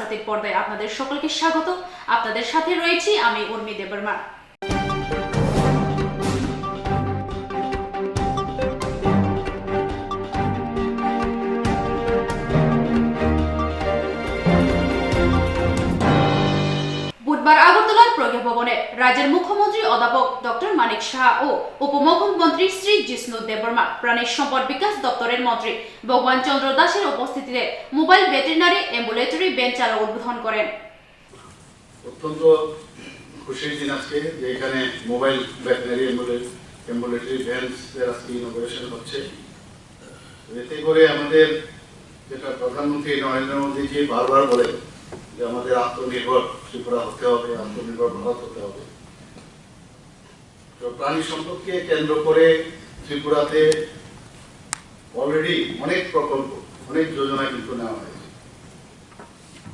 গুজরাটের পর্দায় আপনাদের সকলকে স্বাগত। আপনাদের সাথে রয়েছি আমি উর্মি দেববর্মা। বুধবার আগরতলার প্রজ্ঞা ভবনে রাজ্যের মুখ্যমন্ত্রী অধ্যাপক ডক্টর মানিক সাহা ও উপমুখ্যমন্ত্রী শ্রী জিষ্ণু দেববর্মা, প্রাণী সম্পদ বিকাশ দপ্তরের মন্ত্রী ভগবান চন্দ্র দাসের উপস্থিতিতে মোবাইল ভেটেরিনারি অ্যাম্বুলেটরি ভ্যান চালু উদ্বোধন করেন। অত্যন্ত খুশির দিন আজকে যে এখানে মোবাইল ভেটেরিনারি অ্যাম্বুলেটরি ভ্যানের আজকে ইনোগ্রেশন হচ্ছে। এতে করে আমাদের যেটা প্রধানমন্ত্রী নরেন্দ্র মোদীজি বারবার বলেন যে আমাদের আত্মনির্ভর ত্রিপুরা হতে হবে, আত্মনির্ভর ভারত হতে হবে। তো প্রাণী সম্পদকে কেন্দ্র করে ত্রিপুরাতে অলরেডি অনেক প্রকল্প, অনেক যোজনা কিন্তু নেওয়া হয়েছে।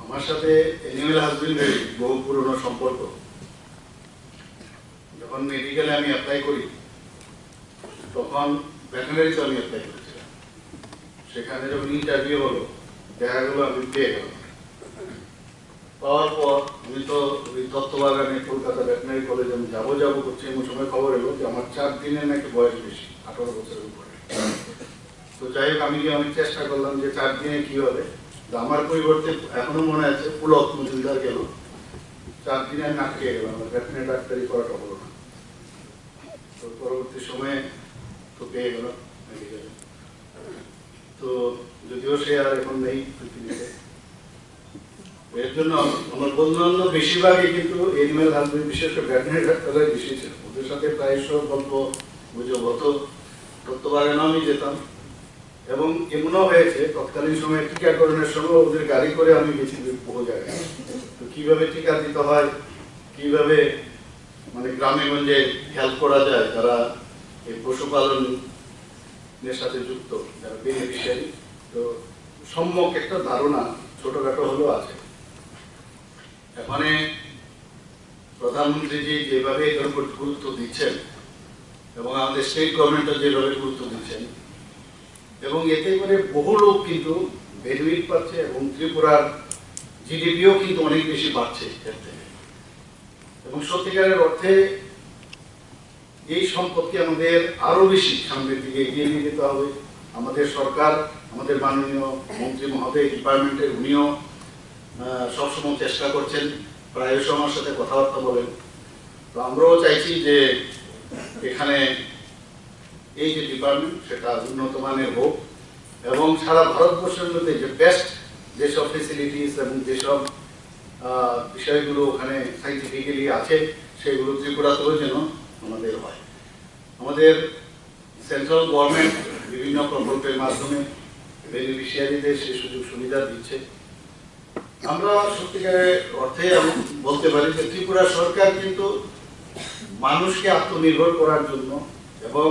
আমার সাথে অ্যানিমেল হাজবেন্ডারি বহু পুরনো সম্পর্ক। যখন মেডিকেলে আমি অ্যাপ্লাই করি তখন ভেটেরিনারিতে আমি অ্যাপ্লাই করেছিলাম। সেখানে যখন ইন্টারভিউ হলো দেখা গেল আমি পেয়ে গেলাম। পাওয়ার পর আমি তো ওই দত্তবাগানে কলকাতা ভেটেরিনারি কলেজে আমি যাবো করছি, এমন সময় খবর এলো যে আমার 4 দিনের নাকি বয়স বেশি, 18 বছরের উপরে। তো যাই হোক আমি অনেক চেষ্টা করলাম যে 4 দিনে কি হবে। আমার পরিবর্তে এখনো মনে আছে পুলক মজুমদার গেল, 4 দিনে নাক খেয়ে গেলাম, ভেটেরিনারি ডাক্তারি করাটা হলো না। তো পরবর্তী সময়ে তো পেয়ে গেলাম মেডিকেলে। তো যদিও সে আর এখন নেই পৃথিবীতে। এর জন্য আমার বন্ধু বান্ধব বেশিরভাগই কিন্তু এনিম্যাল হাজবেন্ডারি, বিশেষ করে ভেটেরিনারি ডাক্তাররাই বেশি ছিল। ওদের সাথে প্রায়শ গল্প গুজব হতো, দত্তবাগানে আমি যেতাম। এবং এমনও হয়েছে তৎকালীন সময়ে টিকাকরণের সময় ওদের গাড়ি করে আমি গেছি বহু জায়গায়। তো কিভাবে টিকা দিতে হয়, কিভাবে মানে গ্রামে গঞ্জে হেল্প করা যায় যারা এই পশুপালনের সাথে যুক্ত, যারা বেনিফিশিয়ারি, তো সম্যক একটা ধারণা ছোটখাটো হলেও আছে। এখানে প্রধানমন্ত্রীজি যেভাবে এর উপর গুরুত্ব দিচ্ছেন এবং আমাদের স্টেট গভর্নমেন্টও যেভাবে গুরুত্ব দিচ্ছেন, এবং এতে করে বহু লোক কিন্তু বেনিফিট পাচ্ছে এবং ত্রিপুরার জিডিপিও কিন্তু অনেক বেশি বাড়ছে এর থেকে। এবং সত্যিকারের অর্থে এই সম্পদকে আমাদের আরো বেশি সামনের দিকে এগিয়ে নিয়ে যেতে হবে। আমাদের সরকার, আমাদের মাননীয় মন্ত্রী মহোদয় ডিপার্টমেন্টের উনিও সবসময় চেষ্টা করছেন, প্রায়শ আমার সাথে কথাবার্তা বলেন। তো আমরাও চাইছি যে এখানে এই যে ডিপার্টমেন্ট সেটা উন্নত মানের হোক এবং সারা ভারতবর্ষের মধ্যে যে বেস্ট যেসব ফেসিলিটিস এবং যেসব বিষয়গুলো ওখানে সাইন্টিফিক্যালি আছে সেগুলো ত্রিপুরাতেও যেন আমাদের হয়। আমাদের সেন্ট্রাল গভর্নমেন্ট বিভিন্ন প্রকল্পের মাধ্যমে বেনিফিশিয়ারিদের সেই সুযোগ সুবিধা দিচ্ছে। আমরা সত্যিকারের অর্থে বলতে পারি যে ত্রিপুরা সরকার কিন্তু মানুষকে আত্মনির্ভর করার জন্য, এবং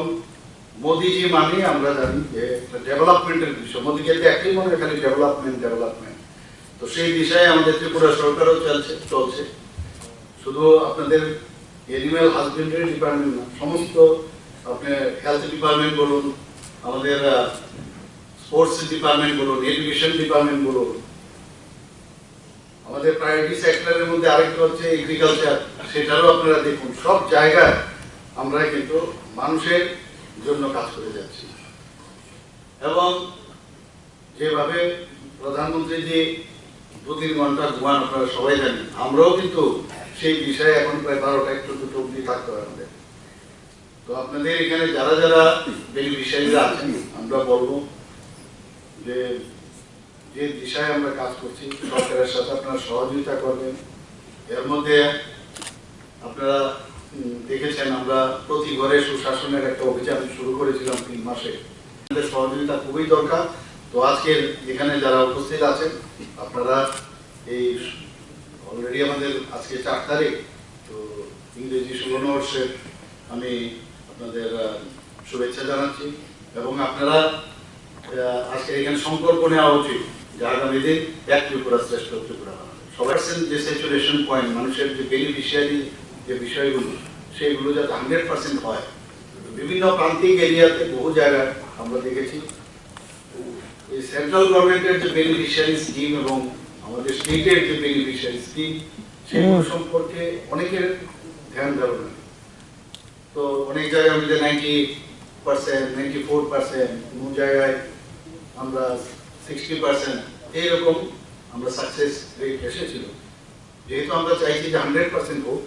মোদিজি মানে আমরা জানি যে ডেভেলপমেন্টের বিষয়, মোদিজি একই মনে খালি ডেভেলপমেন্ট। তো সেই বিষয়ে আমাদের ত্রিপুরা সরকারও চলছে। শুধু আপনাদের এনিম্যাল হাজবেন্ডারি ডিপার্টমেন্ট না, সমস্ত আপনার হেলথ ডিপার্টমেন্ট বলুন, আমাদের স্পোর্টস ডিপার্টমেন্ট বলুন, এডুকেশন ডিপার্টমেন্ট বলুন, আমাদের প্রায়োরিটি সেক্টরের মধ্যে আরেকটা হচ্ছে এগ্রিকালচার, সেটারও আপনারা দেখুন সব জায়গায় আমরা কিন্তু মানুষের জন্য কাজ করে যাচ্ছি। এবং যেভাবে প্রধানমন্ত্রী যে 2-3 ঘন্টা ঘুমান আপনারা সবাই জানি, আমরাও কিন্তু সেই বিষয়ে এখন প্রায় 12টা একটু দুটো অব্দি থাকতে হয় আমাদের। তো আপনাদের এখানে যারা যারা বেনিফিশিয়ারিরা আছেন, আমরা বলবো যে যে দিশায় আমরা কাজ করছি সরকারের সাথে আপনারা সহযোগিতা করবেন। এর মধ্যে আপনারা দেখেছেন আমরা প্রতি ঘরে সুশাসনের একটা অভিযান শুরু করেছিলাম 3 মাসে। আমাদের সহযোগিতা খুবই দরকার। তো আজকের এখানে যারা উপস্থিত আছেন আপনারা এই অলরেডি আমাদের আজকে 4 তারিখ, তো ইংরেজি 16 বর্ষের আমি আপনাদের শুভেচ্ছা জানাচ্ছি। এবং আপনারা আজকে এখানে সংকল্প নেওয়া উচিত যে আগামী দিন এক ত্রিপুরা শ্রেষ্ঠ ত্রিপুরা বানাবে। সবার যে স্যাচুরেশন পয়েন্ট, মানুষের যে বেনিফিশিয়ারি যে বিষয়গুলো, সেইগুলো যাতে 100% হয়। বিভিন্ন প্রান্তিক এরিয়াতে বহু জায়গায় আমরা দেখেছি এই সেন্ট্রাল গভর্নমেন্টের যে বেনিফিশিয়ারি স্কিম এবং আমাদের স্টেটের যে বেনিফিশিয়ারি স্কিম সেগুলো সম্পর্কে অনেকের ধ্যান ধারণা নেই। তো অনেক জায়গায় আমাদের 90%, 94%, কোনো জায়গায় আমরা 60% এইরকম আমরা সাকসেস রেট এসেছিল। যেহেতু আমরা চাইছি যে 100% হোক,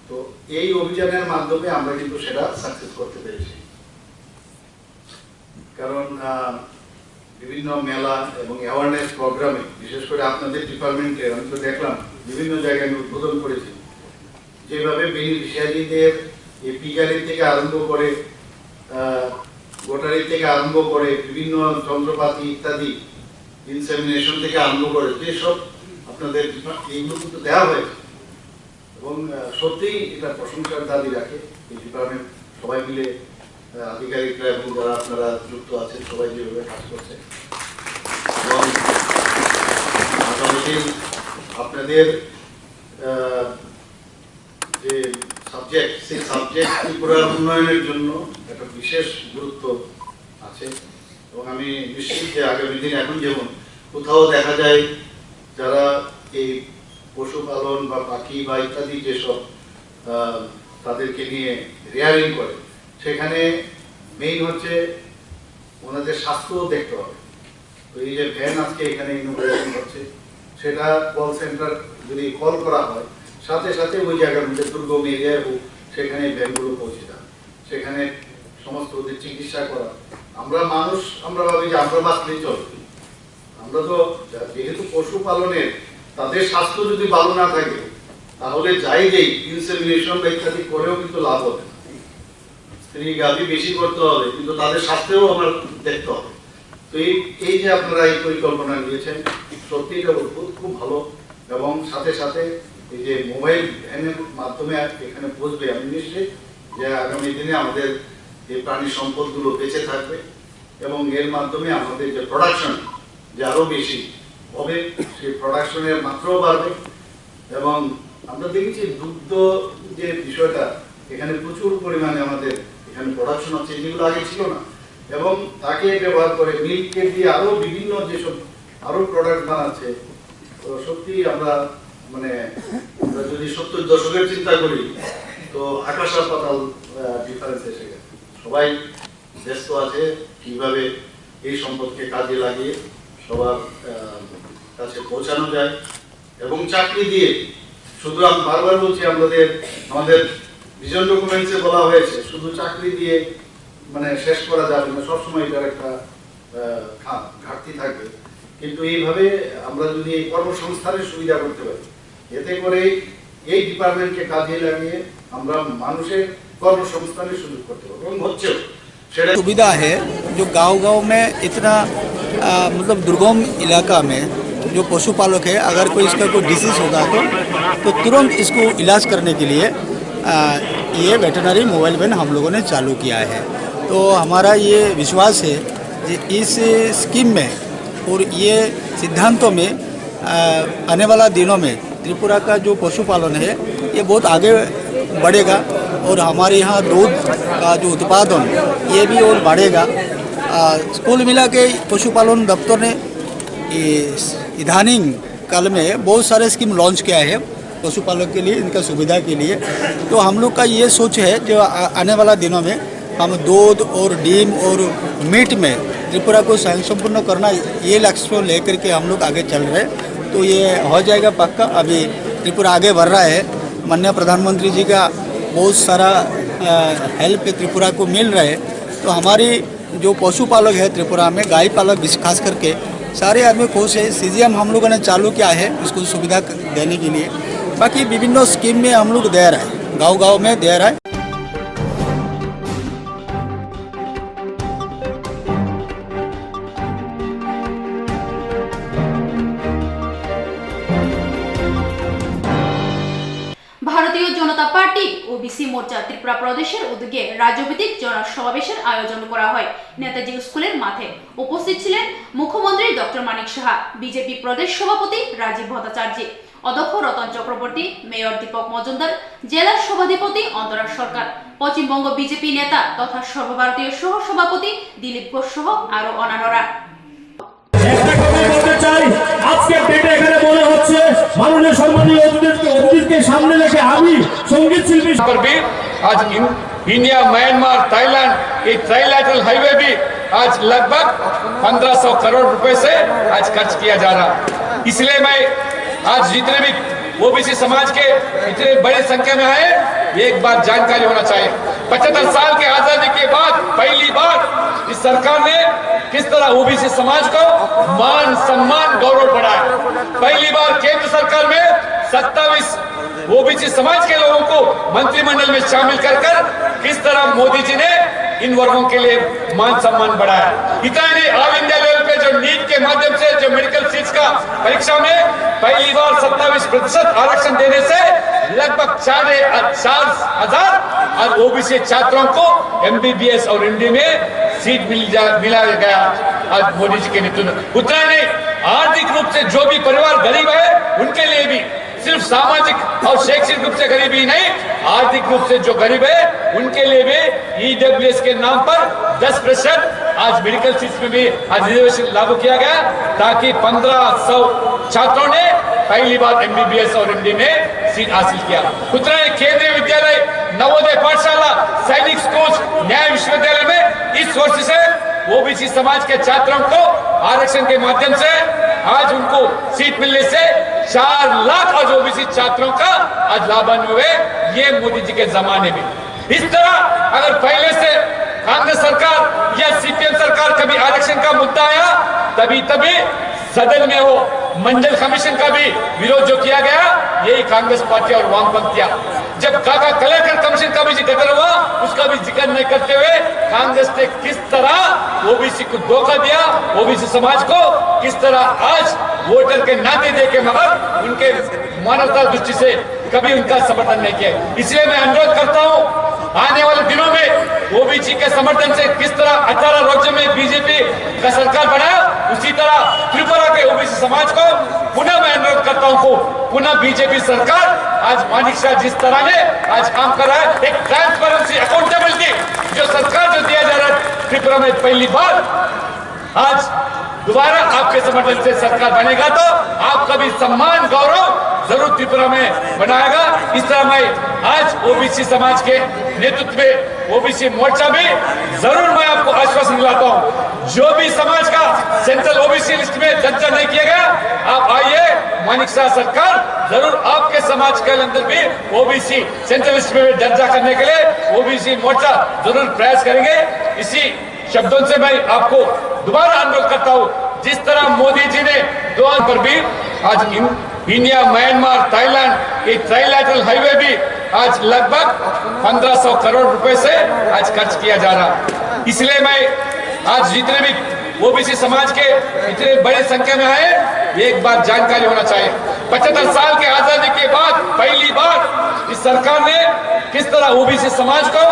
তো এই অভিযানের মাধ্যমে আমরা কিন্তু সেটা সাকসেস করতে পেরেছি। কারণ বিভিন্ন মেলা এবং অ্যাওয়ারনেস প্রোগ্রামে, বিশেষ করে আপনাদের ডিপার্টমেন্টে আমি তো দেখলাম বিভিন্ন জায়গায় আমি উদ্বোধন করেছি, যেভাবে বেনিফিশিয়ারিদের এপি গাড়ি থেকে আরম্ভ করে ভোটারি থেকে আরম্ভ করে বিভিন্ন যন্ত্রপাতি ইত্যাদি ইনসেমিনেশন থেকে আরম্ভ করে যেসব আপনাদের এইগুলো কিন্তু দেওয়া হয়েছে এবং সত্যিই এটা প্রশংসার দাবি রাখে। এই ডিপার্টমেন্ট সবাই মিলে আধিকারিকরা এবং যারা আপনারা যুক্ত আছেন সবাই যেভাবে কাজ করছে এবং আগামী আপনাদের যে সাবজেক্ট, সেই সাবজেক্ট ত্রিপুরার উন্নয়নের জন্য একটা বিশেষ গুরুত্ব আছে এবং আমি নিশ্চিত যে আগামী দিন এখন যেমন কোথাও দেখা যায় যারা এই পশুপালন বা পাখি বা ইত্যাদি যেসব তাদেরকে নিয়ে রেয়ারিং করে, সেখানে মেইন হচ্ছে ওনাদের স্বাস্থ্যও দেখতে হবে। তো এই যে ভ্যান আজকে এখানে ইনোভেশন হচ্ছে, সেটা কল সেন্টার যদি কল করা হয় সাথে সাথে ওই জায়গার মধ্যে দুর্গম এরিয়ায় হোক সেখানে ভ্যানগুলো পৌঁছে দেয়, সেখানে সমস্ত ওদের চিকিৎসা করা। আমরা মানুষ আমরা ভাবি যে আমরা বাঁচলেই চলবে, আমরা তো যেহেতু পশুপালনের তাদের স্বাস্থ্য যদি ভালো না থাকে তাহলে যাই যেই ইনসেমিনেশন বা ইত্যাদি করেও কিন্তু লাভ হবে না। স্ত্রী গাভী বেশি করতে হবে কিন্তু তাদের স্বাস্থ্যও আমার দেখতে হবে। তো এই যে আপনারা এই পরিকল্পনা নিয়েছেন সত্যি এটা অদ্ভুত, খুব ভালো। এবং সাথে সাথে এই যে মোবাইল ভ্যানের মাধ্যমে এখানে পৌঁছবে, আমি নিশ্চিত যে আগামী দিনে আমাদের এই প্রাণী সম্পদগুলো বেঁচে থাকবে এবং এর মাধ্যমে আমাদের যে প্রোডাকশন যে আরো বেশি হবে, সেই প্রোডাকশনের মাত্রাও বাড়বে। এবং আমরা দেখেছি দুগ্ধ যে বিষয়টা এখানে প্রচুর পরিমাণে আমাদের এখানে প্রোডাকশন হচ্ছে, যেগুলো আগে ছিল না, এবং তাকে ব্যবহার করে মিল্ককে দিয়ে আরো বিভিন্ন যেসব আরো প্রোডাক্ট বানাচ্ছে। তো সত্যি আমরা মানে আমরা যদি 70 দশকের চিন্তা করি তো আকাশ আর পাতাল ডিফারেন্স এসে গেছে। সবাই ব্যস্ত আছে কিভাবে এই সম্পদকে কাজে লাগিয়ে সবার কাছে পৌঁছানো যায় এবং চাকরি দিয়ে। শুধু আমি বারবার বলছি আমাদের ভিজন ডকুমেন্টসে বলা হয়েছে শুধু চাকরি দিয়ে মানে শেষ করা যাবে না, সবসময় এটার একটা ঘাটতি থাকবে। কিন্তু এইভাবে আমরা যদি এই কর্মসংস্থানের সুবিধা করতে পারি, এতে করে এই ডিপার্টমেন্টকে কাজে লাগিয়ে আমরা মানুষের কর্মসংস্থানের সুযোগ করতে পারবো এবং হচ্ছেও সেটা। सुविधा है जो गांव-गांव में इतना मतलब दुर्गम इलाका में जो पशुपालक है, अगर कोई इसका कोई डिसीज होगा तो तुरंत इसको इलाज करने के लिए ये वेटरनरी मोबाइल वैन हम लोगों ने चालू किया है। तो हमारा ये विश्वास है कि इस स्कीम में और ये सिद्धांतों में आने वाला दिनों में त्रिपुरा का जो पशुपालन है ये बहुत आगे बढ़ेगा और हमारे यहाँ दूध का जो उत्पादन ये भी और बढ़ेगा। कुल मिला के पशुपालन दफ्तर ने इधानिंग काल में बहुत सारे स्कीम लॉन्च किया है पशुपालक के लिए, इनका सुविधा के लिए। तो हम लोग का ये सोच है जो आने वाला दिनों में हम दूध और डीम और मीट में त्रिपुरा को स्वयं संपूर्ण करना, ये लक्ष्य को लेकर के हम लोग आगे चल रहे हैं। तो ये हो जाएगा पक्का। अभी त्रिपुरा आगे बढ़ रहा है, माननीय प्रधानमंत्री जी का बहुत सारा हेल्प त्रिपुरा को मिल रहा है। तो हमारी जो पशुपालक है त्रिपुरा में, गाय पालक खास करके सारे आदमी खुश है। सीजीएम हम लोगों ने चालू किया है इसको सुविधा देने के लिए। बाकी विभिन्न स्कीम में हम लोग दे रहा है, गाँव-गाँव में दे रहा है। ভারতীয় জনতা পার্টি ওবিসি মোর্চা ত্রিপুরা প্রদেশের উদ্যোগে রাজ্যভিত্তিক জনসমাবেশের আয়োজন করা হয় নেতাজি স্কুলের মাঠে। উপস্থিত ছিলেন মুখ্যমন্ত্রী ডক্টর মানিক সাহা, বিজেপি প্রদেশ সভাপতি রাজীব ভট্টাচার্য, অধ্যক্ষ রতন চক্রবর্তী, মেয়র দীপক মজুমদার, জেলা সভাধিপতি অন্তরা সরকার, পশ্চিমবঙ্গ বিজেপি নেতা তথা সর্বভারতীয় সহ সভাপতি দিলীপ ঘোষ সহ আরো অন্যান্যরা। করতে চাই আজকে ডেটে এখানে মনে হচ্ছে মাননীয় সম্মানীয় অতিথিকে সামনে রেখে আমি সঙ্গীত শিল্পী पर भी आज इंडिया म्यांमार थाईलैंड ये ट्राइलैटरल हाईवे भी आज लगभग 1500 करोड़ रुपए से आज खर्च किया जा रहा। इसलिए मैं आज जितने भी ओबीसी समाज के इतने बड़ी संख्या में आए एक बात जानकारी होना चाहिए। 75 साल के आजादी के बाद पहली बार इस सरकार ने किस तरह ओबीसी समाज को मान सम्मान गौरव बढ़ाया। पहली बार केंद्र सरकार में 27 ओबीसी समाज के लोगों को मंत्रिमंडल में शामिल कर किस तरह मोदी जी ने इन वर्गों के लिए मान सम्मान बढ़ाया। इतना नहीं, ऑल इंडिया लेवल पे जो नीट के माध्यम से जो मेडिकल सीट्स का परीक्षा में पहली बार 27% आरक्षण देने से लगभग 4,500 और ओबीसी छात्रों को एमबीबीएस और एमडी में सीट मिला गया आज मोदी जी के नेतृत्व। उतना नहीं, आर्थिक रूप से जो भी परिवार गरीब है उनके लिए भी सिर्फ सामाजिक और शैक्षिक रूप से गरीबी नहीं, आर्थिक रूप से जो गरीब है उनके लिए भी ईडब्ल्यूएस के नाम पर 10% आज मेडिकल सीट्स में भी आज रिजर्वेशन लागू किया गया ताकि 1500 छात्रों ने पहली बार एमबीबीएस और एमडी में सीट हासिल किया। उतना ही केंद्रीय विद्यालय, नवोदय पाठशाला, सैनिक स्कूल, न्याय विश्वविद्यालय में इस वर्ष से ओबीसी समाज के छात्रों को आरक्षण के माध्यम से आज उनको सीट मिलने से 4 लाख आज ओबीसी छात्रों का आज लाभान्वित हुए। ये मोदी जी के जमाने में इस तरह अगर पहले से कांग्रेस सरकार या सीपीएम सरकार कभी आरक्षण का मुद्दा आया तभी सदन में हो मंडल कमीशन का भी विरोध जो किया गया यही कांग्रेस पार्टी और वामपंथियां। जब काका कलेक्टर कमीशन का भी जिक्र हुआ उसका भी जिक्र नहीं करते हुए कांग्रेस ने किस तरह ओबीसी को धोखा दिया, ओबीसी समाज को किस तरह आज वोटर के नाते देके मगर उनके मानवता दृष्टि से कभी उनका समर्थन नहीं किया। इसलिए मैं अनुरोध करता हूं आने वाले दिनों में ओबीसी के समर्थन से किस तरह 18 राज्यों में बीजेपी का सरकार बनाया उसी तरह त्रिपुरा के ओबीसी समाज को पुनः मैं अनुरोध करता हूं पुनः बीजेपी सरकार आज मानिक शाह जिस तरह ने आज काम कर रहा है एक ट्रांसपेरेंसी अकाउंटेबिलिटी जो सरकार जो दिया जा रहा है त्रिपुरा में पहली बार आज दोबारा आपके समर्थन से सरकार बनेगा तो आपका भी सम्मान गौरव जरूर त्रिपुरा में बनाएगा। इस तरह मैं आज ओबीसी समाज के नेतृत्व में ओबीसी मोर्चा में जरूर मैं आपको आश्वासन दिलाता हूं जो भी समाज का सेंट्रल ओबीसी लिस्ट में दर्जा नहीं किया गया आप आइए, मानिक शाह सरकार जरूर आपके समाज के अंदर भी ओबीसी सेंट्रल लिस्ट में दर्जा करने के लिए ओबीसी मोर्चा जरूर प्रयास करेंगे। इसी शब्दों से मैं आपको दोबारा अनुरोध करता हूं जिस तरह मोदी जी ने द्वार पर भी आज इंडिया म्यांमार थाईलैंड ये ट्राइलैटरल हाईवे भी आज लगभग 1500 करोड़ रुपए से आज खर्च किया जा रहा। इसलिए मैं आज जितने भी ओबीसी समाज के इतने बड़ी संख्या में आए एक बात जानकारी होना चाहिए। 75 साल के आजादी के बाद पहली बार इस सरकार ने किस तरह ओबीसी समाज को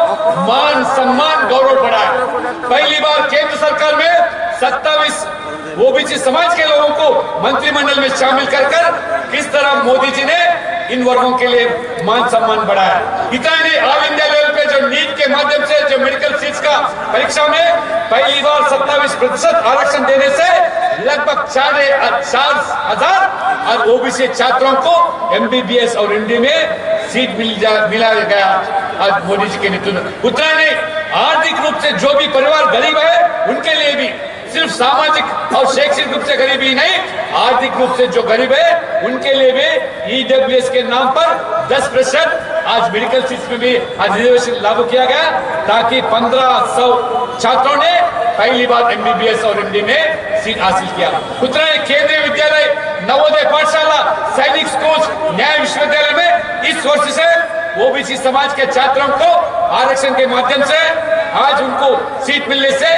मान सम्मान गौरव बढ़ाया। पहली बार केंद्र सरकार में 27 ओबीसी समाज के लोगों को मंत्रिमंडल में शामिल कर किस तरह मोदी जी ने इन वर्गों के लिए मान सम्मान बढ़ाया। इतना नहीं, ऑल इंडिया लेवल पे जो नीट के माध्यम से जो मेडिकल सीट्स का परीक्षा में पहली बार 27% आरक्षण देने से लगभग 4,500 और ओबीसी छात्रों को एमबीबीएस और एमडी में सीट मिला गया आज मोदी जी के नेतृत्व। उतना नहीं, आर्थिक रूप से जो भी परिवार गरीब है उनके लिए भी सिर्फ सामाजिक और शैक्षिक रूप से गरीबी नहीं, आर्थिक रूप से जो गरीब है उनके लिए भी ईडब्ल्यूएस के नाम पर 10% आज मेडिकल सीट्स में भी आज रिजर्वेशन लागू किया गया ताकि 1500 छात्रों ने पहली बार एमबीबीएस और एमडी में सीट हासिल किया। उतना ही केंद्रीय विद्यालय, नवोदय पाठशाला, सैनिक स्कूल, न्याय विश्वविद्यालय में इस वर्ष से ओबीसी समाज के छात्रों को आरक्षण के माध्यम से आज उनको सीट मिलने से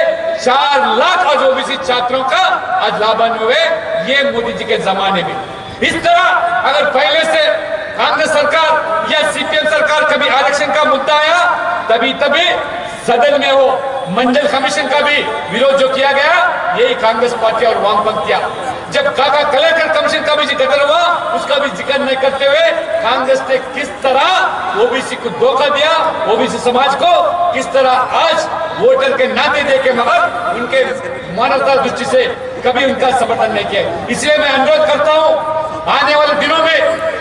4 लाख आज ओबीसी छात्रों का आज लाभान्वित हुए। ये मोदी जी के जमाने में इस तरह अगर पहले से कांग्रेस सरकार या सीपीएम सरकार कभी आरक्षण का मुद्दा आया तभी सदन में हो मंडल कमीशन का भी विरोध जो किया गया यही कांग्रेस पार्टी और वामपंथियां। जब काका कलेक्टर कमीशन का भी जिक्र हुआ उसका भी जिक्र नहीं करते हुए कांग्रेस ने किस तरह ओबीसी को धोखा दिया, ओबीसी समाज को किस तरह आज वोटर के नाते देके मगर उनके मानवता दृष्टि से कभी उनका समर्थन नहीं किया। इसलिए मैं अनुरोध करता हूं आने वाले दिनों में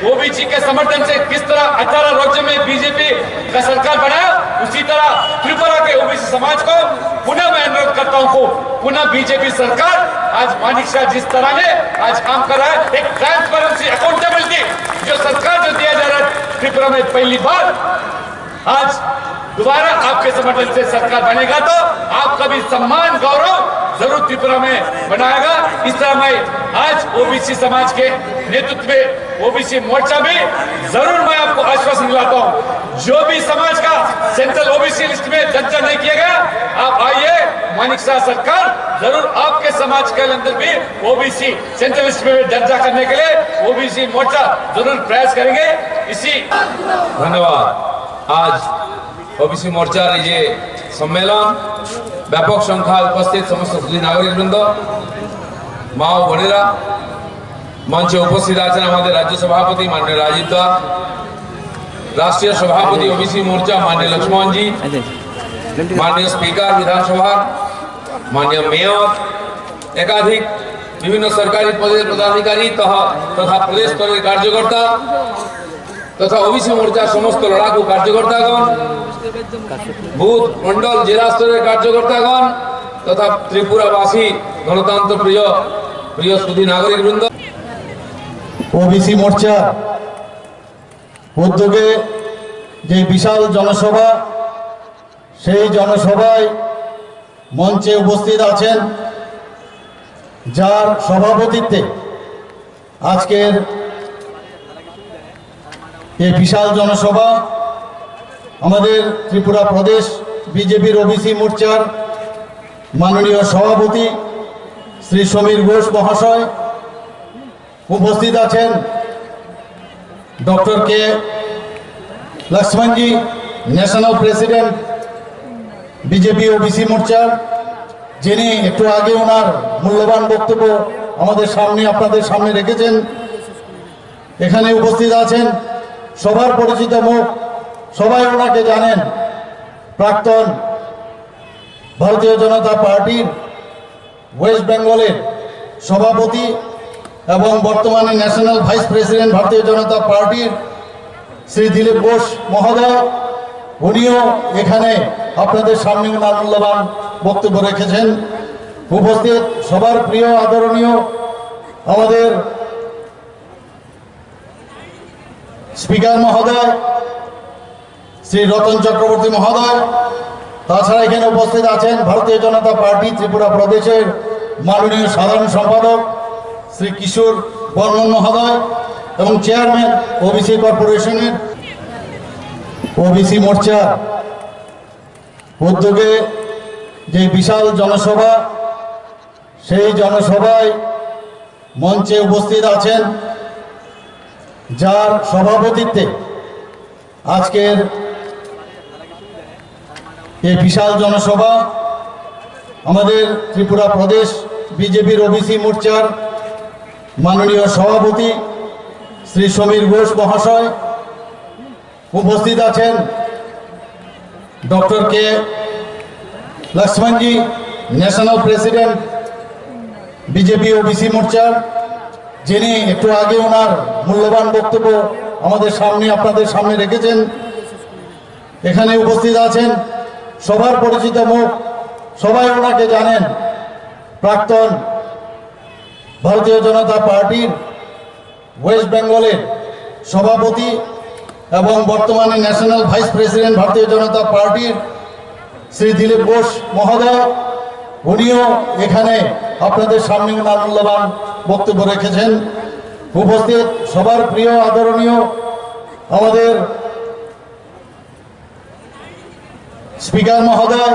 ओबीसी के समर्थन से किस तरह 18 राज्यों में बीजेपी का सरकार बनाया, उसी तरह त्रिपुरा के ओबीसी समाज को पुनः मैं अनुरोध करता हूं पुनः बीजेपी सरकार आज मानिक शाह जिस तरह ने आज काम कर रहा है, एक ट्रांसपेरेंसी अकाउंटेबिलिटी जो सरकार जो दिया जा रहा है त्रिपुरा में पहली बार आज दोबारा आपके समर्थन से सरकार बनेगा तो आपका भी सम्मान गौरव जरूर त्रिपुरा में बनाएगा। इस तरह मैं आज ओबीसी समाज के नेतृत्व में ओबीसी मोर्चा में जरूर मैं आपको आश्वासन दिलाता हूं, जो भी समाज का सेंट्रल ओबीसी लिस्ट में दर्जा नहीं किया गया, आप आइए, मानिक शाह सरकार जरूर आपके समाज के अंदर भी ओबीसी सेंट्रल लिस्ट में दर्जा करने के लिए ओबीसी मोर्चा जरूर प्रयास करेंगे। इसी धन्यवाद। आज ओबीसी मोर्चार এই যে সম্মেলন ব্যাপক সংখ্যায় উপস্থিত সমস্ত সুধী নাগরিকবৃন্দ, মা ও বোনেরা, মঞ্চে উপস্থিত আছেন আমাদের রাজ্য সভাপতি মাননীয় রাজীব দা, রাষ্ট্রীয় সভাপতি ওবিসি মোর্চা মাননীয় লক্ষ্মণজি, মাননীয় স্পিকার বিধানসভার, মাননীয় মেয়র, একাধিক বিভিন্ন সরকারি পদের পদাধিকারী তথা প্রদেশ স্তরের কার্যকর্তা तथा ओबीसी मोर्चा समस्त लड़ाकू कार्यकर्तागण, बुथ मंडल जिला स्तरेर कार्यकर्तागण तथा त्रिपुरावासी गणतंत्र प्रिय सुधी नागरिकवृंद, ओबीसी मोर्चा उद्योगे जे विशाल जनसभा সেই জনসভায় মঞ্চে উপস্থিত আছেন, যার সভাপতিত্বে আজকের এই বিশাল জনসভা আমাদের ত্রিপুরা প্রদেশ বিজেপির ওবিসি মোর্চার মাননীয় সভাপতি শ্রী সমীর ঘোষ মহাশয়, উপস্থিত আছেন ডক্টর কে লক্ষ্মণজি, ন্যাশনাল প্রেসিডেন্ট বিজেপি ওবিসি মোর্চার, যিনি একটু আগে ওনার মূল্যবান বক্তব্য আমাদের সামনে আপনাদের সামনে রেখেছেন। এখানে উপস্থিত আছেন সবার পরিচিত মুখ, সবাই ওনাকে জানেন, প্রাক্তন ভারতীয় জনতা পার্টির ওয়েস্ট বেঙ্গলের সভাপতি এবং বর্তমানে ন্যাশনাল ভাইস প্রেসিডেন্ট ভারতীয় জনতা পার্টির শ্রী দিলীপ ঘোষ মহোদয়, উনিও এখানে আপনাদের সামনে ওনার মূল্যবান বক্তব্য রেখেছেন। উপস্থিত সবার প্রিয় আদরণীয় আমাদের স্পিকার মহোদয় শ্রী রতন চক্রবর্তী মহোদয়, তাছাড়া এখানে উপস্থিত আছেন ভারতীয় জনতা পার্টি ত্রিপুরা প্রদেশের মাননীয় সাধারণ সম্পাদক শ্রী কিশোর বর্মন মহোদয় এবং চেয়ারম্যান ওবিসি কর্পোরেশনের। ওবিসি মোর্চা উদ্যোগে যে বিশাল জনসভা সেই জনসভায় মঞ্চে উপস্থিত আছেন, যার সভাপতিত্বে আজকের এই বিশাল জনসভা আমাদের ত্রিপুরা প্রদেশ বিজেপির ওবিসি মোর্চার মাননীয় সভাপতি শ্রী সমীর ঘোষ মহাশয়, উপস্থিত আছেন ডক্টর কে লক্ষ্মণজি, ন্যাশনাল প্রেসিডেন্ট বিজেপি ওবিসি মোর্চার, যিনি একটু আগে ওনার মূল্যবান বক্তব্য আমাদের সামনে আপনাদের সামনে রেখেছেন। এখানে উপস্থিত আছেন সবার পরিচিত মুখ, সবাই ওনাকে জানেন, প্রাক্তন ভারতীয় জনতা পার্টির ওয়েস্ট বেঙ্গলের সভাপতি এবং বর্তমানে ন্যাশনাল ভাইস প্রেসিডেন্ট ভারতীয় জনতা পার্টির শ্রী দিলীপ ঘোষ মহোদয়, উনিও এখানে আপনাদের সামনে ওনার মূল্যবান বক্তব্য রেখেছেন। উপস্থিত সবার প্রিয় আদরণীয় আমাদের স্পিকার মহোদয়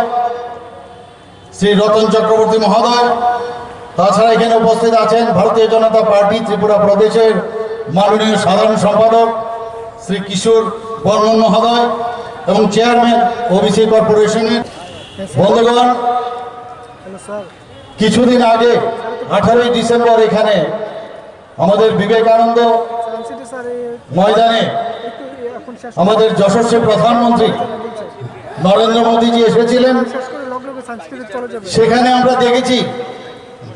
শ্রী রতন চক্রবর্তী মহোদয়, তাছাড়া এখানে উপস্থিত আছেন ভারতীয় জনতা পার্টি ত্রিপুরা প্রদেশের মাননীয় সাধারণ সম্পাদক শ্রী কিশোর বর্মন মহোদয় এবং চেয়ারম্যান ওবিসি কর্পোরেশনের। বন্ধুগণ, কিছুদিন আগে 18ই ডিসেম্বর এখানে আমাদের বিবেকানন্দ ময়দানে আমাদের যশস্বী প্রধানমন্ত্রী নরেন্দ্র মোদীজি এসেছিলেন। সেখানে আমরা দেখেছি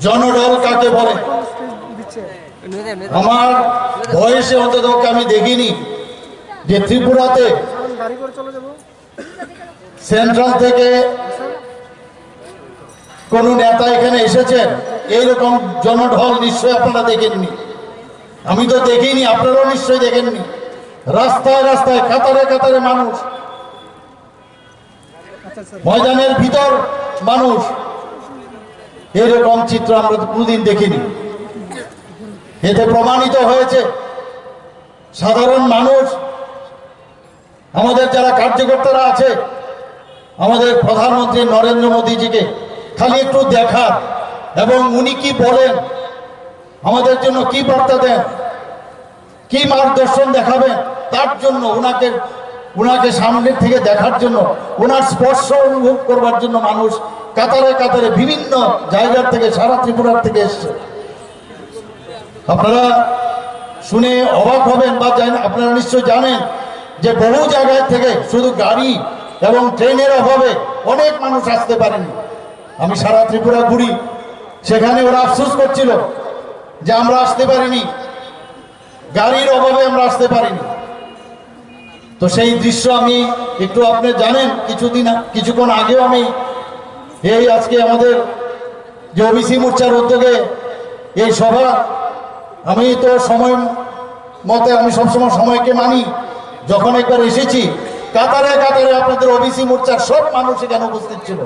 জনঢল কাকে বলে। আমার বয়সে অন্তত আমি দেখিনি যে ত্রিপুরাতে সেন্ট্রাল থেকে কোন নেতা এখানে এসেছেন এইরকম জনঢল নিশ্চয়ই আপনারা দেখেননি। আমি তো দেখিনি, আপনারাও নিশ্চয়ই দেখেননি। রাস্তায় রাস্তায় কাতারে কাতারে মানুষ, ময়দানের ভিতর মানুষ, এরকম চিত্র আমরা কোনদিন দেখিনি। এতে প্রমাণিত হয়েছে সাধারণ মানুষ, আমাদের যারা কার্যকর্তারা আছে, আমাদের প্রধানমন্ত্রী নরেন্দ্র মোদীজিকে খালি একটু দেখার এবং উনি কি বলেন, আমাদের জন্য কি বার্তা দেন, কি মার্গদর্শন দেখাবেন, তার জন্য ওনাকে সামনের থেকে দেখার জন্য, ওনার স্পর্শ অনুভব করবার জন্য মানুষ কাতারে কাতারে বিভিন্ন জায়গার থেকে, সারা ত্রিপুরার থেকে এসছে। আপনারা শুনে অবাক হবেন বা আপনারা নিশ্চয় জানেন যে বহু জায়গায় থেকে শুধু গাড়ি এবং ট্রেনের অভাবে অনেক মানুষ আসতে পারেনি। আমি সারা ত্রিপুরা ঘুরি, সেখানে ওরা আফসোস করছিল যে আমরা আসতে পারিনি, গাড়ির অভাবে আমরা আসতে পারিনি। তো সেই দৃশ্য আমি একটু আপনি জানেন, কিছুক্ষণ আগেও আমি এই আজকে আমাদের যে ওবিসি মোর্চার উদ্যোগে এই সভা, আমি তো সময় মতে আমি সবসময় সময়কে মানি। যখন একবার এসেছি কাতারে কাতারে আপনাদের ওবিসি মোর্চার সব মানুষ এখানে উপস্থিত ছিল,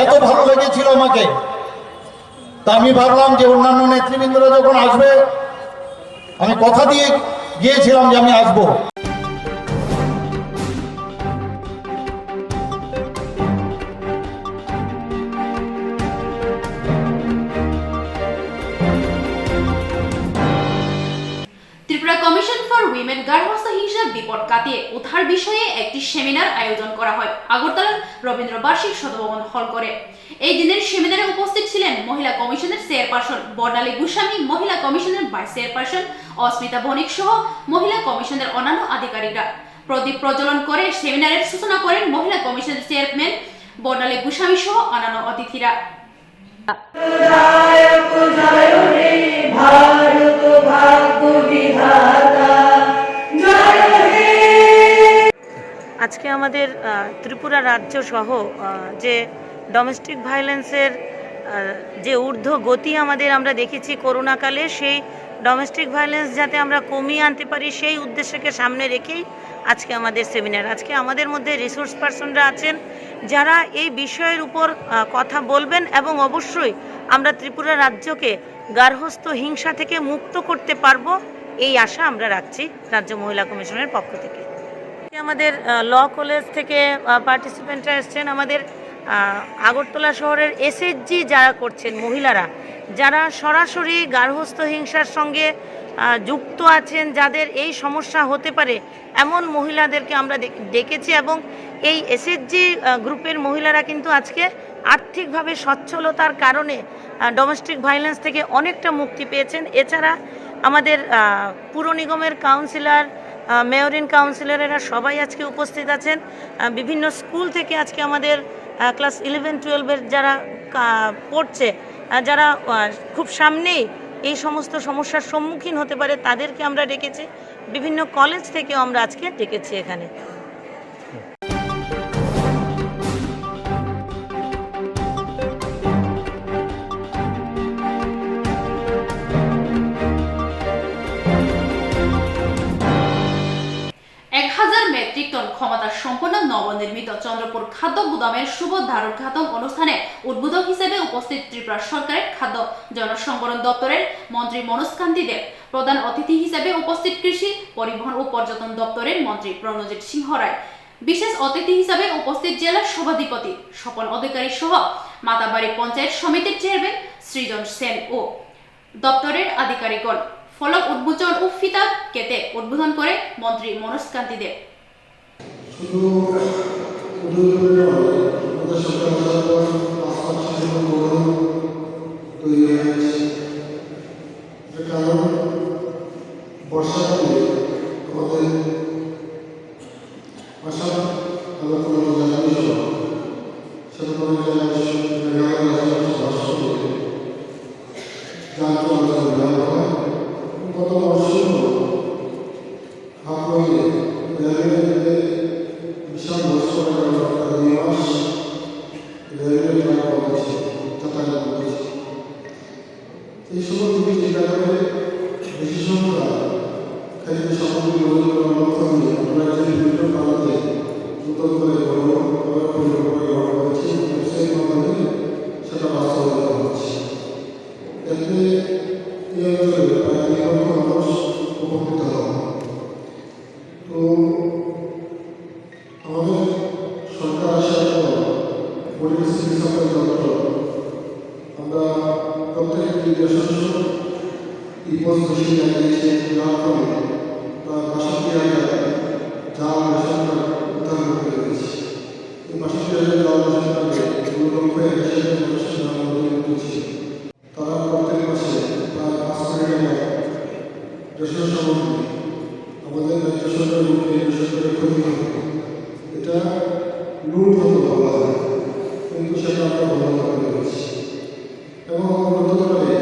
এত ভালো লেগেছিল আমাকে। তা আমি ভাবলাম যে অন্যান্য নেতৃবৃন্দরা যখন আসবে, আমি কথা দিয়ে গিয়েছিলাম যে আমি আসবো। ত্রিপুরা কমিশন ফর উইমেন গার্হস্থ হিংসার বিপদ কাটিয়ে উদ্ধার বিষয়ে একটি সেমিনার আয়োজন করা হয় আগরতলার রবীন্দ্র বার্ষিক সদভবন হল করে। এই দিনের সেমিনারে উপস্থিত ছিলেন মহিলা কমিশনের চেয়ারপারসন বর্ণালী গোস্বামী, মহিলা কমিশনের ভাইস চেয়ারপারসন অস্মিতা বণিক সহ মহিলা কমিশনের অন্যান্য আধিকারিকরা। প্রদীপ প্রজ্বলন করে সেমিনারের সূচনা করেন মহিলা কমিশনের চেয়ারম্যান বর্ণালী গোস্বামী সহ অন্যান্য অতিথিরা। আজকে আমাদের ত্রিপুরা রাজ্য সহ যে ডোমেস্টিক ভায়োলেন্সের যে ঊর্ধ্ব গতি আমরা দেখেছি করোনাকালে, সেই ডোমেস্টিক ভায়োলেন্স যাতে আমরা কমিয়ে আনতে পারি সেই উদ্দেশ্যকে সামনে রেখেই আজকে আমাদের সেমিনার। আজকে আমাদের মধ্যে রিসোর্স পার্সনরা আছেন যারা এই বিষয়ের উপর কথা বলবেন এবং অবশ্যই আমরা ত্রিপুরা রাজ্যকে গার্হস্থ্য হিংসা থেকে মুক্ত করতে পারবো, এই আশা আমরা রাখছি রাজ্য মহিলা কমিশনের পক্ষ থেকে। আমাদের ল কলেজ থেকে পার্টিসিপেন্টরা এসছেন, আমাদের আগরতলা শহরের এসএইচজি যারা করছেন মহিলারা, যারা সরাসরি গার্হস্থ্য হিংসার সঙ্গে যুক্ত আছেন, যাদের এই সমস্যা হতে পারে এমন মহিলাদেরকে আমরা ডেকেছি এবং এই এসএইচজি গ্রুপের মহিলারা কিন্তু আজকে আর্থিকভাবে সচ্ছলতার কারণে ডোমেস্টিক ভায়োলেন্স থেকে অনেকটা মুক্তি পেয়েছেন। এছাড়া আমাদের পুর নিগমের কাউন্সিলর, মেয়রিন কাউন্সিলরেরা সবাই আজকে উপস্থিত আছেন। বিভিন্ন স্কুল থেকে আজকে আমাদের ক্লাস 11-12-এর যারা পড়ছে, যারা খুব সামনেই এই সমস্ত সমস্যার সম্মুখীন হতে পারে তাদেরকে আমরা ডেকেছি। বিভিন্ন কলেজ থেকেও আমরা আজকে ডেকেছি এখানে। মেট্রিক টন ক্ষমতা সম্পন্ন নবনির্মিত চন্দ্রপুর খাদ্য গুদামের শুভ দ্বারোদ্ঘাটন অনুষ্ঠানে উদ্বোধক হিসেবে উপস্থিত ত্রিপুরা সরকারের খাদ্য জনসংবরণ দপ্তরের মন্ত্রী মনোজ কান্তি দেব, প্রধান অতিথি হিসেবে উপস্থিত কৃষি, পরিবহন ও পর্যটন দপ্তরের মন্ত্রী প্রণজিৎ সিংহ রায়, বিশেষ অতিথি হিসেবে উপস্থিত জেলা সভাধিপতি স্বপন অধিকারী সহ মাতাবাড়ি পঞ্চায়েত সমিতির চেয়ারম্যান সৃজন সেন ও দপ্তরের আধিকারিকগণ। ফলক উন্মোচন ও ফিতা কেটে উদ্বোধন করে মন্ত্রী মনোজ কান্তি দেব। আপনাদের রেলওয়েতে বিশাল নষ্ট করা গেল 2 মাস রেলওয়ে ট্রাক করতেছে, যাতায়াত করতেছে। এই সময় তুমি চিন্তা করে বিশেষজ্ঞরা খালি সামগ্রী গ্রহণ করার মাধ্যমে আমরা যে বিভিন্ন কারণে নতুন করে পরিকল্পনা গ্রহণ করেছি সেই মাধ্যমে সেটা বাস্তবায়িত হচ্ছে। এতে এই অঞ্চলে প্রায় 3 লক্ষ মানুষ উপকৃত হবে। তো আমাদের সরকার আসার পর পরিবেশ চিকিৎসা দপ্তর আমরা প্রত্যেকটি যশস্ব ইপোজ মেশিন লাগিয়েছে, যার ফলে প্রায় 62,000 জাল রেশন কার্ড উদ্ধার করতে পেরেছি। এই 62,000 জাল রেশন কার্ডে 2 লক্ষ 81,000 মানুষের নাম নথিভুক্ত ছিল। তারা প্রত্যেক মাসে প্রায় 5 কোটি টাকা রেশন সামগ্রী আমাদের রাজ্য সরকারের মুখে সরকারের ক্ষতি হবে, এটা লুট হতে বলা হয়, কিন্তু সেটা আমরা বন্ধ করতে পেরেছি। এবং আমরা গতকালে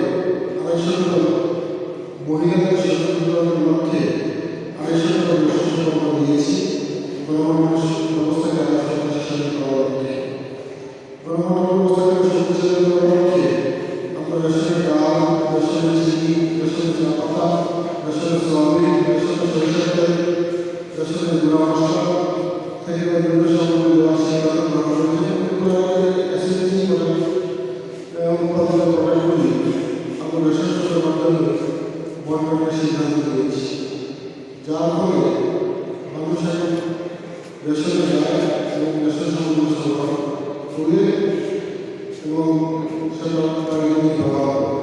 250 জন মহিলাদের সচেতনতার লক্ষ্যে 250 জন রেশন দিয়েছি গণমানুষ ব্যবস্থাকে আরও শক্তিশালী করার লক্ষ্যে। গণমানুষ ব্যবস্থাকে শক্তিশালী করার লক্ষ্যে আমরা রেশনের ডাল, রেশনের চিনি, রেশনের চা পাতা, রেশনের সোয়াবিন, রেশনের সরিষার তেল, রেশনের গুঁড়া মশলা থেকে বিভিন্ন সামগ্রী দেওয়ার সিদ্ধান্ত গ্রহণ করেছে। এসএসজি উৎপাদনের প্রোডাক্টগুলি আমরা রেশন শপের মাধ্যমে বন্টনের সিদ্ধান্ত নিয়েছি, যার ফলে মানুষ এখন রেশনে যায় এবং রেশন সামগ্রী সরবরাহ করে এবং সেটা তারিখে ব্যবহার করে।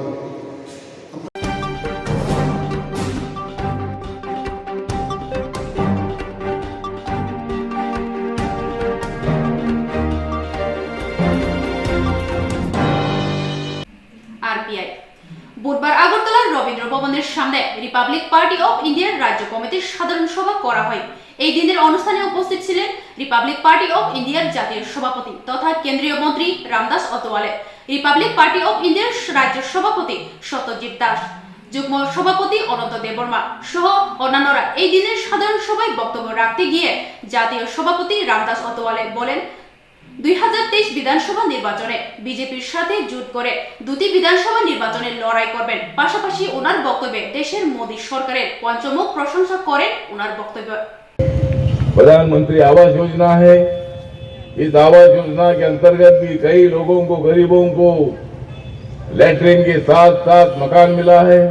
আরপিআই বুধবার আগরতলার রবীন্দ্র ভবনের সামনে রিপাবলিক পার্টি অফ ইন্ডিয়ার রাজ্য কমিটির সাধারণ সভা করা হয়। এই দিনের অনুষ্ঠানে উপস্থিত ছিলেন রিপাবলিক পার্টি অফ ইন্ডিয়ার জাতীয় সভাপতি তথা কেন্দ্রীয় মন্ত্রী রামদাস অতওয়ালে, রিপাবলিক পার্টি অফ ইন্ডিয়ার রাজ্য সভাপতি সত্যজিৎ দাস, যুগ্ম সভাপতি অনন্ত দেববর্মা সহ অন্যান্যরা। এই দিনের সাধারণ সভায় বক্তব্য রাখতে গিয়ে জাতীয় সভাপতি রামদাস অতওয়ালে বলেন, 2023 বিধানসভা নির্বাচনে বিজেপির সাথে জোট করে 2টি বিধানসভা নির্বাচনে লড়াই করবেন। পাশাপাশি ওনার বক্তব্যে দেশের মোদী সরকারের পঞ্চমুখ প্রশংসা করেন ওনার বক্তব্য। प्रधानमंत्री आवास योजना है, इस आवास योजना के अंतर्गत भी कई लोगों को, गरीबों को लैट्रिन के साथ साथ मकान मिला है।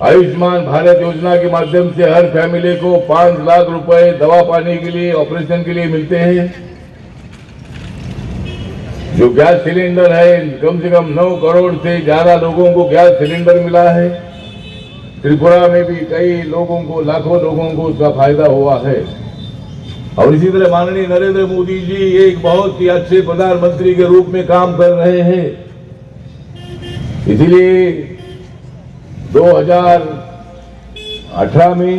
आयुष्मान भारत योजना के माध्यम से हर फैमिली को 5 लाख रुपए दवा पानी के लिए, ऑपरेशन के लिए मिलते हैं। जो गैस सिलेंडर है, कम से कम 9 करोड़ से ज्यादा लोगों को गैस सिलेंडर मिला है। त्रिपुरा में भी कई लोगों को, लाखों लोगों को उसका फायदा हुआ है। और इसी तरह माननीय नरेंद्र मोदी जी एक बहुत ही अच्छे प्रधानमंत्री के रूप में काम कर रहे हैं। इसलिए 2018 में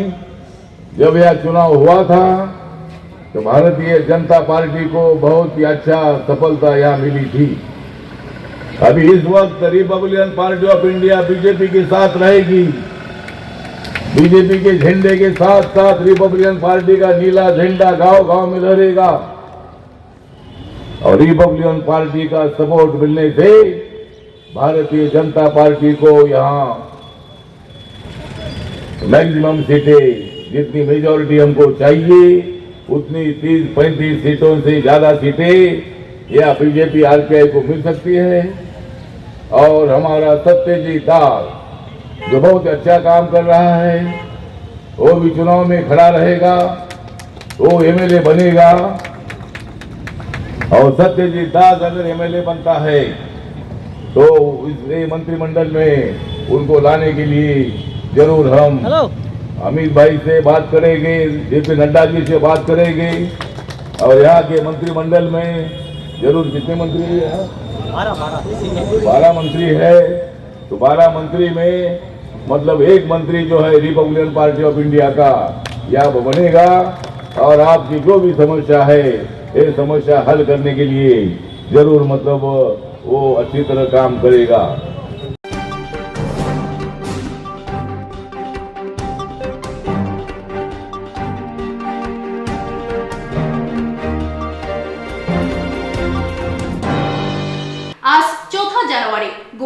जब यह चुनाव हुआ था तो भारतीय जनता पार्टी को बहुत ही अच्छा सफलता यहाँ मिली थी। अभी इस वक्त Republican party of India BJP के साथ रहेगी। बीजेपी के झंडे के साथ साथ रिपब्लिकन पार्टी का नीला झंडा गांव-गांव में लहरेगा और रिपब्लिकन पार्टी का सपोर्ट मिलने से भारतीय जनता पार्टी को यहाँ मैक्सिमम सीटें, जितनी मेजॉरिटी हमको चाहिए उतनी 30-35 सीटों से ज्यादा सीटें या बीजेपी आरपीआई को मिल सकती है। और हमारा सत्यजीत दास जो बहुत अच्छा काम कर रहा है, वो भी चुनाव में खड़ा रहेगा, वो एमएलए बनेगा। और सत्यजीत दास अगर एमएलए बनता है तो इस मंत्रिमंडल में उनको लाने के लिए जरूर हम अमित भाई से बात करेंगे, जेपी नड्डा जी से बात करेंगे। और यहाँ के मंत्रिमंडल में जरूर कितने मंत्री हैं? 12 मंत्री है। तो 12 मंत्री में मतलब एक मंत्री जो है रिपब्लिकन पार्टी ऑफ इंडिया का यहाँ बनेगा और आपकी जो भी समस्या है ये समस्या हल करने के लिए जरूर मतलब वो अच्छी तरह काम करेगा।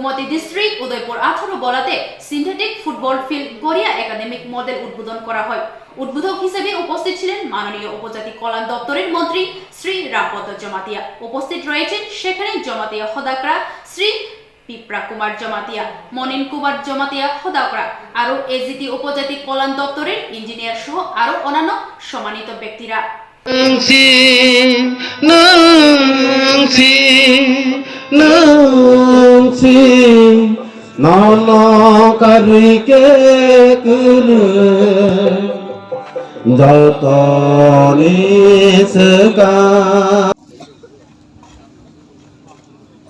গোমতী ডিস্ট্রিক্ট উদয়পুর 18 বলাতে synthetic football field Garia academic model উদ্বোধন করা হয়। উদ্বোধক হিসেবে উপস্থিত ছিলেন মাননীয় উপজাতি কল্যাণ দপ্তরের মন্ত্রী শ্রী রামপদ জমাতিয়া। উপস্থিত রয়েছেন সেখানে জমাতিয়া হদাকরা শ্রী পিপ্রা কুমার জমাতিয়া, মনিন কুমার জমাতিয়া হদাকরা, আরো এজিটি উপজাতি কল্যাণ দপ্তরের ইঞ্জিনিয়ার সহ আরো অন্যান্য সম্মানিত ব্যক্তিরা।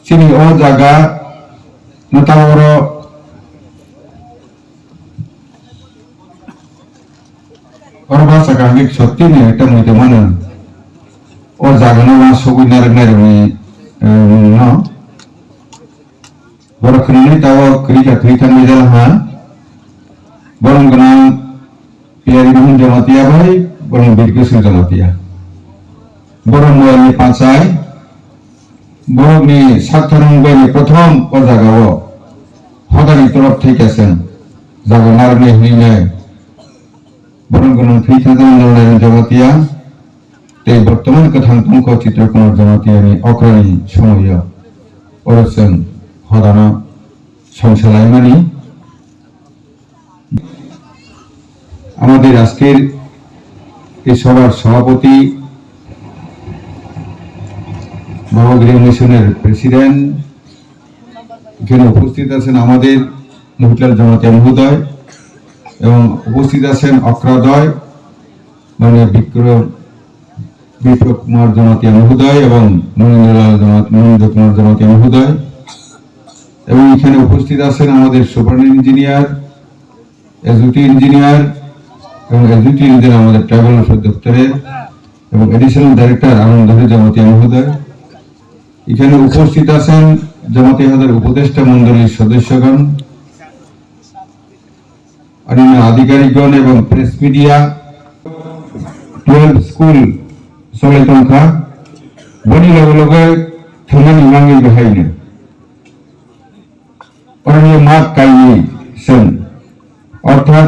sini o jaga nutaworo orba sakangik sotti ni eta muite mana o jaga na masuk narik ni no boro kini tawo krita midal ha borong ganang piari nun jamatia bhai borong birkusu jamatia borong ni pansai বরংনি সাতরঙ্গনি প্রথম ও জায়গাও হদারি তরফ থেকে আছেন জায়গা নারনে হইলে বরংগন ফিথাদন জমাতিয়া এই বর্তমান কথাং তঙ্ক চিত্রকুমার জমাতিয়ানি অক্রানি সময় অরসেন হদানা সংসালাইমানি আমাদের আজকের এই সভার সভাপতি নবগৃহ মিশনের প্রেসিডেন্ট এখানে উপস্থিত আছেন আমাদের মহিলাল জমাতিয়া মহোদয় এবং উপস্থিত আছেন অক্রাদয় মানে বিপ্লব কুমার জমাতিয়া মহোদয় এবং মনীন্দ্র কুমার জমাতিয়া মহোদয় এবং এখানে উপস্থিত আছেন আমাদের সুপার ইঞ্জিনিয়ার এজুটি ইঞ্জিনিয়ার এবং এজুটি ইঞ্জিনিয়ার আমাদের ট্রাইবাল দপ্তরের এবং এডিশনাল ডাইরেক্টর আনন্দহরি জমাতিয়া মহোদয়। এখানে উপস্থিত আছেন জমাতিয়া হাজার উপদেষ্টা মন্ডলীর সদস্যগণ, অন্যান্য আধিকারিকগণ এবং প্রেস মিডিয়া 12 স্কুল সলেতংখা বনি লগে থানানি মাঙ্গি বাহাইনে অরণ্য মাঠ কাইনি সেন অর্থাৎ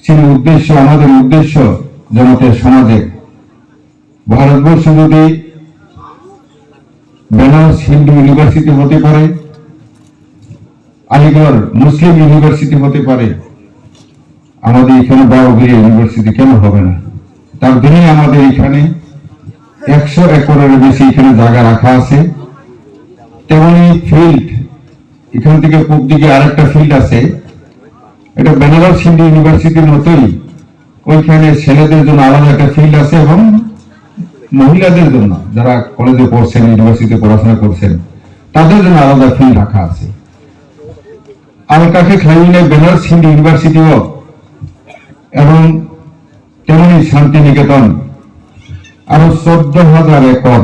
সেই উদ্দেশ্য আমাদের উদ্দেশ্য জমাতিয়া সমাজে ভারতবর্ষ যদি বেনারস হিন্দু ইউনিভার্সিটি হতে পারে, আলিগড় মুসলিম ইউনিভার্সিটি হতে পারে, আমাদের এখানে বারোগিরি ইউনিভার্সিটি কেন হবে না? তার জন্য আমাদের এখানে 100 একরের বেশি এখানে জায়গা রাখা আছে। তেমনি ফিল্ড এখান থেকে পূব দিকে আরেকটা ফিল্ড আছে, এটা বেনারস হিন্দু ইউনিভার্সিটির মতোই ওইখানে ছেলেদের জন্য আলাদা একটা ফিল্ড আছে এবং মহিলাদের জন্য যারা কলেজে পড়ছেন ইউনিভার্সিটিতে পড়াশোনা করছেন তাদের জন্য আলাদা ফিল্ড রাখা আছে। আলকাকে খাইলে বেনারস হিন্দু ইউনিভার্সিটিও এবং তেমনি শান্তিনিকেতন আরো 14,000 একর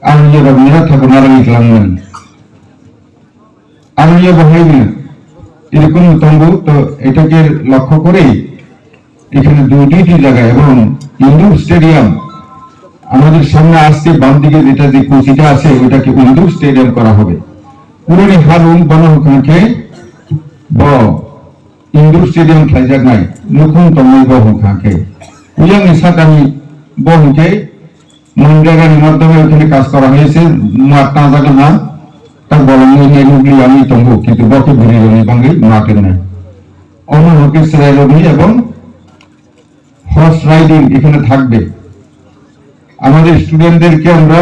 আর রবীন্দ্রনাথ ঠাকুর নারায়ণ ইসলাম আর বহাইবে এরকম তম্বু। তো এটাকে লক্ষ্য করেই এখানে দুইটি জায়গায় এবং ইনডোর স্টেডিয়াম আমাদের সামনে আসছে বাম দিকে যেটা যে কোচিটা আছে ওটাকে ইনডোর স্টেডিয়াম করা হবে। পুরোনি হালুন বনহুখানকে ব ইনডোর স্টেডিয়াম খাইজাক নাই নতুন তময় বহুখানকে উয়াং সাকানি বহুকে মনরেগার মাধ্যমে ওখানে কাজ করা হয়েছে। মাঠ না জায়গা না তার বলঙ্গি নেগুলি আমি তম্বু কিন্তু বকে ঘুরে রনি বাঙ্গি মাঠের নাই অন্য হকে সেরাইরবি এবং হর্স রাইডিং এখানে থাকবে। আমাদের স্টুডেন্টদেরকে আমরা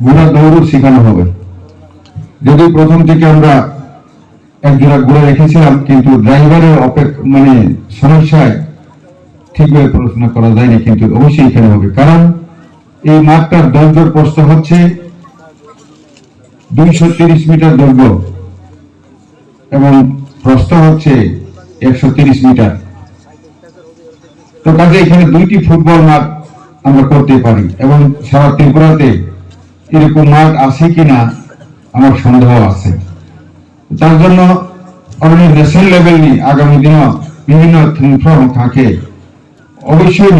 ঘোড়া দৌড় শেখানো হবে। যদি প্রথম থেকে আমরা একজোড়া ঘোড়া রেখেছিলাম কিন্তু ড্রাইভারের মানে সমস্যায় ঠিকভাবে পড়াশোনা করা যায়নি, কিন্তু অবশ্যই এখানে হবে। কারণ এই মাঠটার দৈর্ঘ্য প্রস্থ হচ্ছে 230 মিটার দৈর্ঘ্য এবং প্রস্থ হচ্ছে 130 মিটার। তো কাজে এখানে 2টি ফুটবল মাঠ আমরা করতে পারি এবং সারা ত্রিপুরাতে এরকম মাঠ আছে কিনা আমার সন্দেহ আছে। তার জন্য অনেক ন্যাশনাল লেভেল নি আগামী দিনে বিভিন্ন থাকে অবশ্যই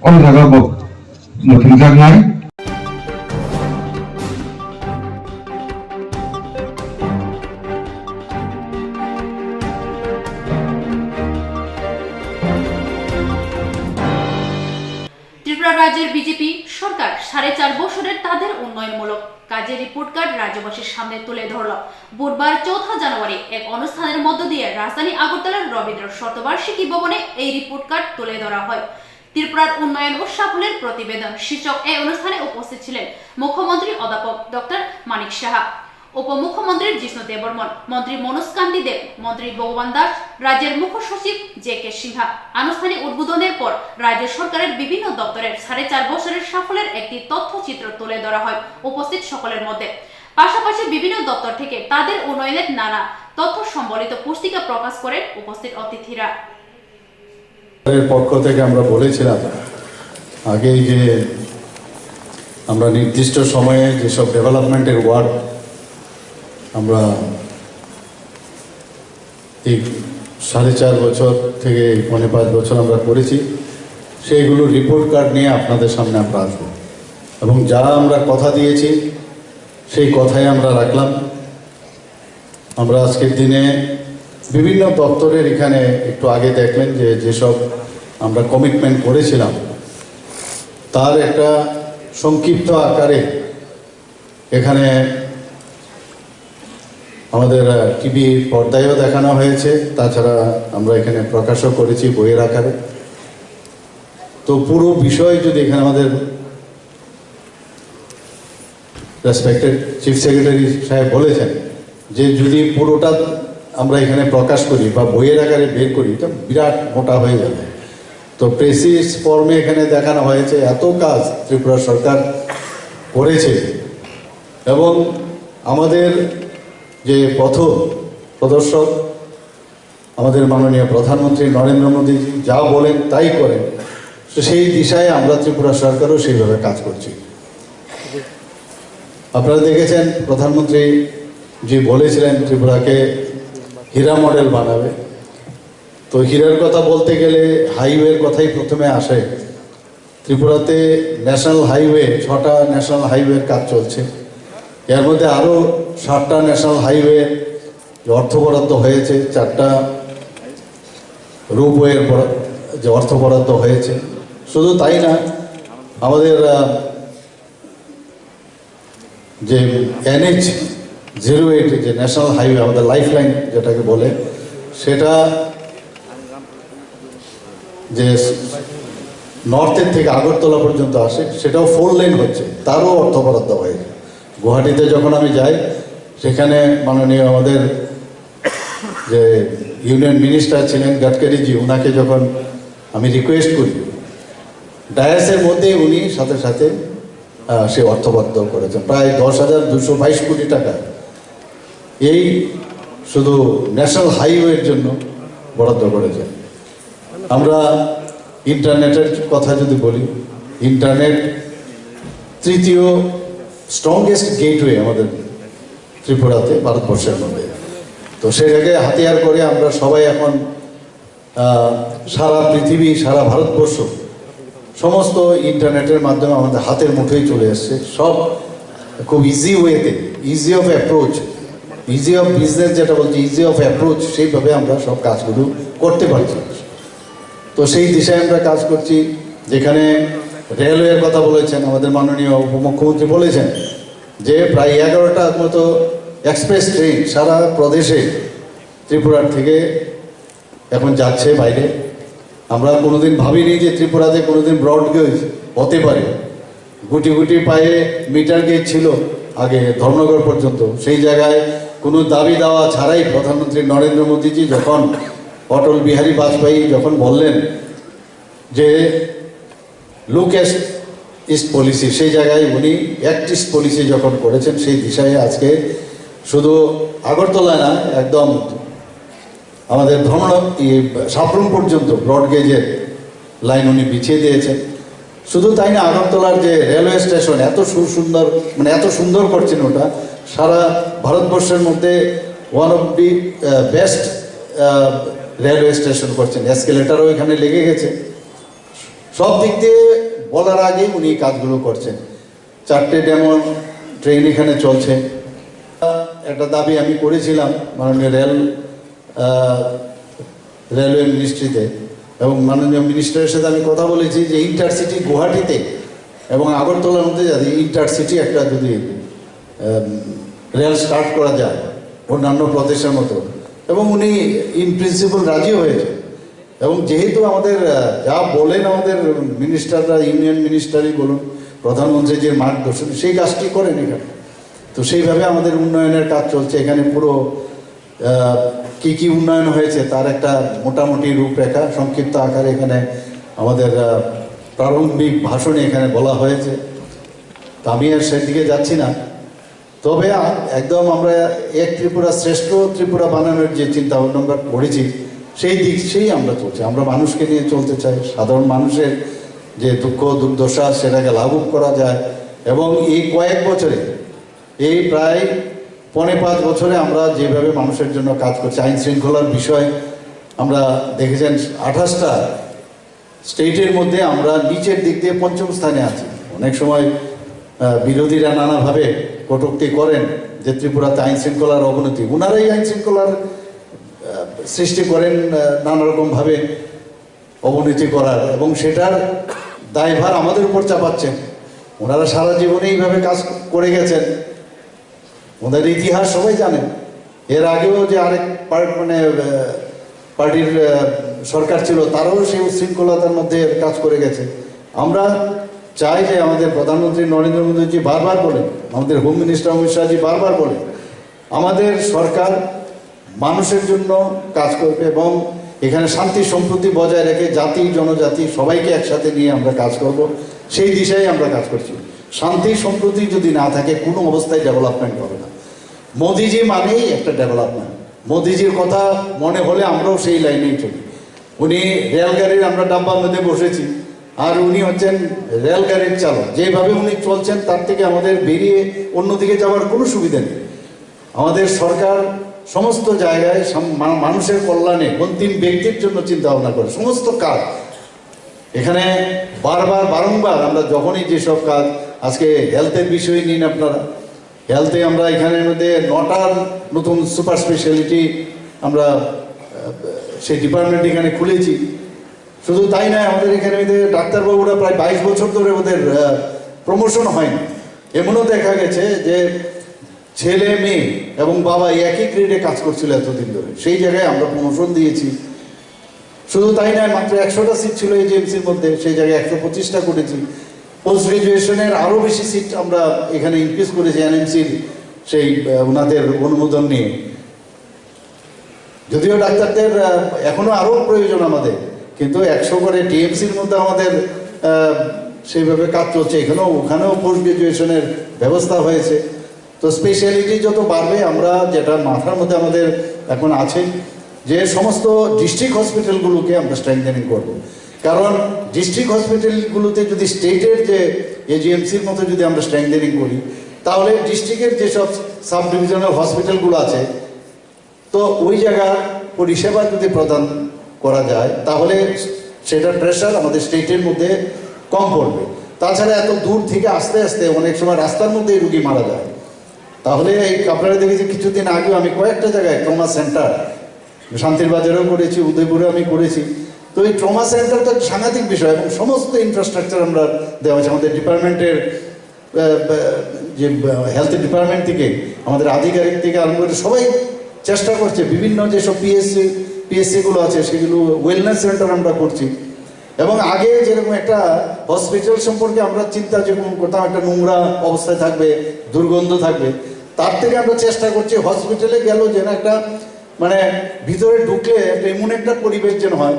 অন্য জায়গা নতুন জায়গায় রাজ্যের বিজেপি সরকার 4.5 বছরের তাদের উন্নয়নমূলক কাজের রিপোর্ট কার্ড রাজ্যবাসীর সামনে তুলে ধরল। বুধবার 4 জানুয়ারি এক অনুষ্ঠানের মধ্য দিয়ে রাজধানী আগরতলার রবীন্দ্র শতবার্ষিকী ভবনে এই রিপোর্ট কার্ড তুলে ধরা হয়। ত্রিপুরার উন্নয়ন ও সাফল্যের প্রতিবেদন শীর্ষক এই অনুষ্ঠানে উপস্থিত ছিলেন মুখ্যমন্ত্রী অধ্যাপক ডক্টর মানিক সাহা, উপমুখ্যমন্ত্রী জিষ্ণু দেববর্মন, মন্ত্রী মনোজ কান্তি দেব, মন্ত্রী ভগবান দাস, রাজ্যের মুখ্য সচিব JK সিনহা। আনুষ্ঠানিক উদ্বোধনের পর রাজ্য সরকারের বিভিন্ন দপ্তরের 4.5 বছরের সাফল্যের একটি তথ্যচিত্র তুলে ধরা হয় উপস্থিত সকলের মধ্যে। পাশাপাশি বিভিন্ন দপ্তর থেকে তাদের উন্নয়নের নানা তথ্য সম্বলিত পুস্তিকা প্রকাশ করেন উপস্থিত অতিথিরা। পক্ষ থেকে আমরা বলেছিলাম আগেই যে আমরা নির্দিষ্ট সময়ে যেসব ডেভেলপমেন্টের ওয়ার্ক আমরা এই 4.5 বছর থেকে 5 বছর আমরা করেছি, সেইগুলো রিপোর্ট কার্ড নিয়ে আপনাদের সামনে আমরা আসবো এবং যা আমরা কথা দিয়েছি সেই কথাই আমরা রাখলাম। আমরা আজকের দিনে বিভিন্ন দপ্তরের এখানে একটু আগে দেখলেন যে যেসব আমরা কমিটমেন্ট করেছিলাম তার একটা সংক্ষিপ্ত আকারে এখানে আমাদের টিভি পর্দায়ও দেখানো হয়েছে, তাছাড়া আমরা এখানে প্রকাশও করেছি বইয়ের আকারে। তো পুরো বিষয় যদি এখানে আমাদের রেসপেক্টেড চিফ সেক্রেটারি সাহেব বলেছেন যে যদি পুরোটা আমরা এখানে প্রকাশ করি বা বইয়ের আকারে বের করি তো বিরাট মোটা হয়ে যাবে। তো প্রেসিস ফর্মে এখানে দেখানো হয়েছে এত কাজ ত্রিপুরা সরকার করেছে এবং আমাদের যে পথ প্রদর্শক আমাদের মাননীয় প্রধানমন্ত্রী নরেন্দ্র মোদীজি যা বলেন তাই করেন, তো সেই দিশায় আমরা ত্রিপুরা সরকারও সেইভাবে কাজ করছি। আপনারা দেখেছেন প্রধানমন্ত্রী যে বলেছিলেন ত্রিপুরাকে হীরা মডেল বানাবে। তো হীরার কথা বলতে গেলে হাইওয়ের কথাই প্রথমে আসে। ত্রিপুরাতে ন্যাশনাল হাইওয়ে 6টা ন্যাশনাল হাইওয়ের কাজ চলছে, এর মধ্যে আরও 7টা ন্যাশনাল হাইওয়ে অর্থ বরাদ্দ হয়েছে, 4টা রুপওয়ের যে অর্থ বরাদ্দ হয়েছে। শুধু তাই না, আমাদের যে NH-08 যে ন্যাশনাল হাইওয়ে আমাদের লাইফ লাইন যেটাকে বলে, সেটা যে নর্থের থেকে আগরতলা পর্যন্ত আসে সেটাও 4 লেন হচ্ছে, তারও অর্থ বরাদ্দ হয়েছে। গুয়াহাটিতে যখন আমি যাই সেখানে মাননীয় আমাদের যে ইউনিয়ন মিনিস্টার ছিলেন গডকারিজি, ওনাকে যখন আমি রিকোয়েস্ট করি ডায়াসের মধ্যেই উনি সাথে সাথে সে অর্থ বরাদ্দ করেছেন প্রায় 10,222 কোটি টাকা এই শুধু ন্যাশনাল হাইওয়ের জন্য বরাদ্দ করেছেন। আমরা ইন্টারনেটের কথা যদি বলি, ইন্টারনেট তৃতীয় স্ট্রংগেস্ট গেটওয়ে আমাদের ত্রিপুরাতে ভারতবর্ষের মধ্যে। তো সেটাকে হাতিয়ার করে আমরা সবাই এখন সারা পৃথিবী সারা ভারতবর্ষ সমস্ত ইন্টারনেটের মাধ্যমে আমাদের হাতের মুঠোয় চলে এসছে, সব খুব ইজি ওয়েতে, easy of approach, easy of business যেটা বলছি, ইজি অফ অ্যাপ্রোচ, সেইভাবে আমরা সব কাজগুলো করতে পারছি। তো সেই দিশায় আমরা কাজ করছি। যেখানে রেলওয়ের কথা বলেছেন আমাদের মাননীয় উপমুখ্যমন্ত্রী বলেছেন যে প্রায় 11টার মতো এক্সপ্রেস ট্রেন সারা প্রদেশে ত্রিপুরার থেকে এখন যাচ্ছে বাইরে। আমরা কোনোদিন ভাবিনি যে ত্রিপুরাতে কোনোদিন ব্রড গেজ হতে পারে। গুটি গুটি পায়ে মিটার গেজ ছিল আগে ধর্মনগর পর্যন্ত, সেই জায়গায় কোনো দাবি দেওয়া ছাড়াই প্রধানমন্ত্রী নরেন্দ্র মোদীজি যখন অটল বিহারী বাজপেয়ী যখন বললেন যে লুক ইস্ট পলিসি, সেই জায়গায় উনি অ্যাক্ট ইস্ট পলিসি যখন করেছেন, সেই দিশায় আজকে শুধু আগরতলা না, একদম আমাদের সাবরুম পর্যন্ত ব্রডগেজের লাইন উনি বিছিয়ে দিয়েছেন। শুধু তাই না, আগরতলার যে রেলওয়ে স্টেশন এত সুন্দর, মানে এত সুন্দর করছেন, ওটা সারা ভারতবর্ষের মধ্যে one of the best railway station করছেন। এসকেলেটারও এখানে লেগে গেছে। সব দিক দিয়ে বলার আগেই উনি কাজগুলো করছেন। 4টে ডেমো ট্রেন এখানে চলছে। একটা দাবি আমি করেছিলাম মাননীয় রেলওয়ে মিনিস্ট্রিতে, এবং মাননীয় মিনিস্টারের সাথে আমি কথা বলেছি যে ইন্টারসিটি গুয়াহাটিতে এবং আগরতলার মধ্যে যাতে ইন্টারসিটি একটা যদি রেল স্টার্ট করা যায় অন্যান্য প্রদেশের মতো, এবং উনি ইন প্রিন্সিপাল রাজি হয়েছে। এবং যেহেতু আমাদের যা বলেন আমাদের মিনিস্টাররা, ইউনিয়ন মিনিস্টারই বলুন, প্রধানমন্ত্রী যে মার্গদর্শন সেই কাজটি করেন এখানে, তো সেইভাবে আমাদের উন্নয়নের কাজ চলছে এখানে। পুরো কি কি উন্নয়ন হয়েছে তার একটা মোটামুটি রূপরেখা সংক্ষিপ্ত আকারে এখানে আমাদের প্রারম্ভিক ভাষণে এখানে বলা হয়েছে। তো আমি আর সেদিকে যাচ্ছি না, তবে একদম আমরা এক ত্রিপুরা শ্রেষ্ঠ ত্রিপুরা বানানোর যে চিন্তা ভাবনা আমরা করেছি সেই আমরা চলছি। আমরা মানুষকে নিয়ে চলতে চাই, সাধারণ মানুষের যে দুঃখ দুর্দশা সেটাকে লাঘব করা যায়। এবং এই কয়েক বছরে, এই প্রায় 4.5 বছরে আমরা যেভাবে মানুষের জন্য কাজ করছি, আইন শৃঙ্খলার বিষয় আমরা দেখেছেন 28টা স্টেটের মধ্যে আমরা নিচের দিক দিয়ে 5ম স্থানে আছি। অনেক সময় বিরোধীরা নানাভাবে কটূক্তি করেন যে ত্রিপুরাতে আইন শৃঙ্খলার অবনতি, ওনারাই আইন শৃঙ্খলার সৃষ্টি করেন নানা রকমভাবে অবনতি করার, এবং সেটার দায়ভার আমাদের উপর চাপাচ্ছেন। ওনারা সারা জীবনে এইভাবে কাজ করে গেছেন, ওদের ইতিহাস সবাই জানেন। এর আগেও যে আরেক পার্টির সরকার ছিল, তারাও সেই উশৃঙ্খলতার মধ্যে কাজ করে গেছে। আমরা চাই যে আমাদের প্রধানমন্ত্রী নরেন্দ্র মোদীজি বারবার বলেন, আমাদের হোম মিনিস্টার অমিত শাহজি বারবার বলেন, আমাদের সরকার মানুষের জন্য কাজ করবে এবং এখানে শান্তি সম্প্রীতি বজায় রেখে জাতি জনজাতি সবাইকে একসাথে নিয়ে আমরা কাজ করব। সেই দিশায় আমরা কাজ করছি। শান্তি সম্প্রীতি যদি না থাকে কোনো অবস্থায় ডেভেলপমেন্ট হবে না। মোদিজি মানেই একটা ডেভেলপমেন্ট। মোদিজির কথা মনে হলে আমরাও সেই লাইনেই চলি। উনি রেলগাড়ির, আমরা ডাব্বার মধ্যে বসেছি, আর উনি হচ্ছেন রেলগাড়ির চালক। যেভাবে উনি চলছেন তার থেকে আমাদের বেরিয়ে অন্যদিকে যাওয়ার কোনো সুবিধা নেই। আমাদের সরকার সমস্ত জায়গায় মানুষের কল্যাণে, অন্তিম ব্যক্তির জন্য চিন্তা ভাবনা করে সমস্ত কাজ। এখানে বারংবার আমরা যখনই যেসব কাজ, আজকে হেলথের বিষয় নিন আপনারা, হেলথে আমরা এখানের মধ্যে 9টার নতুন সুপার স্পেশালিটি আমরা সেই ডিপার্টমেন্ট এখানে খুলেছি। শুধু তাই নয়, আমাদের এখানে ডাক্তারবাবুরা প্রায় 22 বছর ধরে ওদের প্রমোশন হয়নি। এমনও দেখা গেছে যে ছেলে মেয়ে এবং বাবা একই গ্রেডে কাজ করছিল এতদিন ধরে, সেই জায়গায় আমরা প্রমোশন দিয়েছি। শুধু তাই নয়, মাত্র 100টা সিট ছিল এজিএমসির মধ্যে, সেই জায়গায় 125টা করেছি। পোস্ট গ্রাজুয়েশনের আরও বেশি সিট আমরা এখানে ইনক্রিজ করেছি এনএমসির সেই ওনাদের অনুমোদন নিয়ে। যদিও ডাক্তারদের এখনও আরও প্রয়োজন আমাদের, কিন্তু 100 করে টিএমসির মধ্যে আমাদের সেইভাবে কাজ চলছে। ওখানেও পোস্ট গ্রাজুয়েশনের ব্যবস্থা হয়েছে। তো স্পেশালিটি যত বাড়বে, আমরা যেটা মাথার মধ্যে আমাদের এখন আছে যে সমস্ত ডিস্ট্রিক্ট হসপিটালগুলোকে আমরা স্ট্রেংথেনিং করব। কারণ ডিস্ট্রিক্ট হসপিটালগুলোতে যদি স্টেটের যে এজিএমসির মতো যদি আমরা স্ট্রেংথেনিং করি, তাহলে ডিস্ট্রিক্টের যেসব সাব ডিভিশনাল হসপিটালগুলো আছে, তো ওই জায়গার পরিষেবা যদি প্রদান করা যায়, তাহলে সেটার প্রেশার আমাদের স্টেটের মধ্যে কম পড়বে। তাছাড়া এত দূর থেকে আস্তে আস্তে অনেক সময় রাস্তার মধ্যেই রুগী মারা যায়। তাহলে এই আপনারা দেখেছি কিছুদিন আগেও আমি কয়েকটা জায়গায় ট্রমা সেন্টার, শান্তির বাজারেও করেছি, উদয়পুরেও আমি করেছি। তো এই ট্রমা সেন্টার তো সাংঘাতিক বিষয়, এবং সমস্ত ইনফ্রাস্ট্রাকচার আমরা দেওয়া হয়েছে। আমাদের ডিপার্টমেন্টের যে হেলথ ডিপার্টমেন্ট থেকে, আমাদের আধিকারিক থেকে আরম্ভ করে সবাই চেষ্টা করছে। বিভিন্ন যেসব পিএসসিগুলো আছে সেগুলো ওয়েলনেস সেন্টার আমরা করছি। এবং আগে যেরকম একটা হসপিটাল সম্পর্কে আমরা চিন্তা যেরকম করতাম, একটা নোংরা অবস্থায় থাকবে, দুর্গন্ধ থাকবে, তার থেকে আমরা চেষ্টা করছি হসপিটালে গেল যেন একটা ভিতরে ঢুকলে একটা এমন একটা পরিবেশ যেন হয়।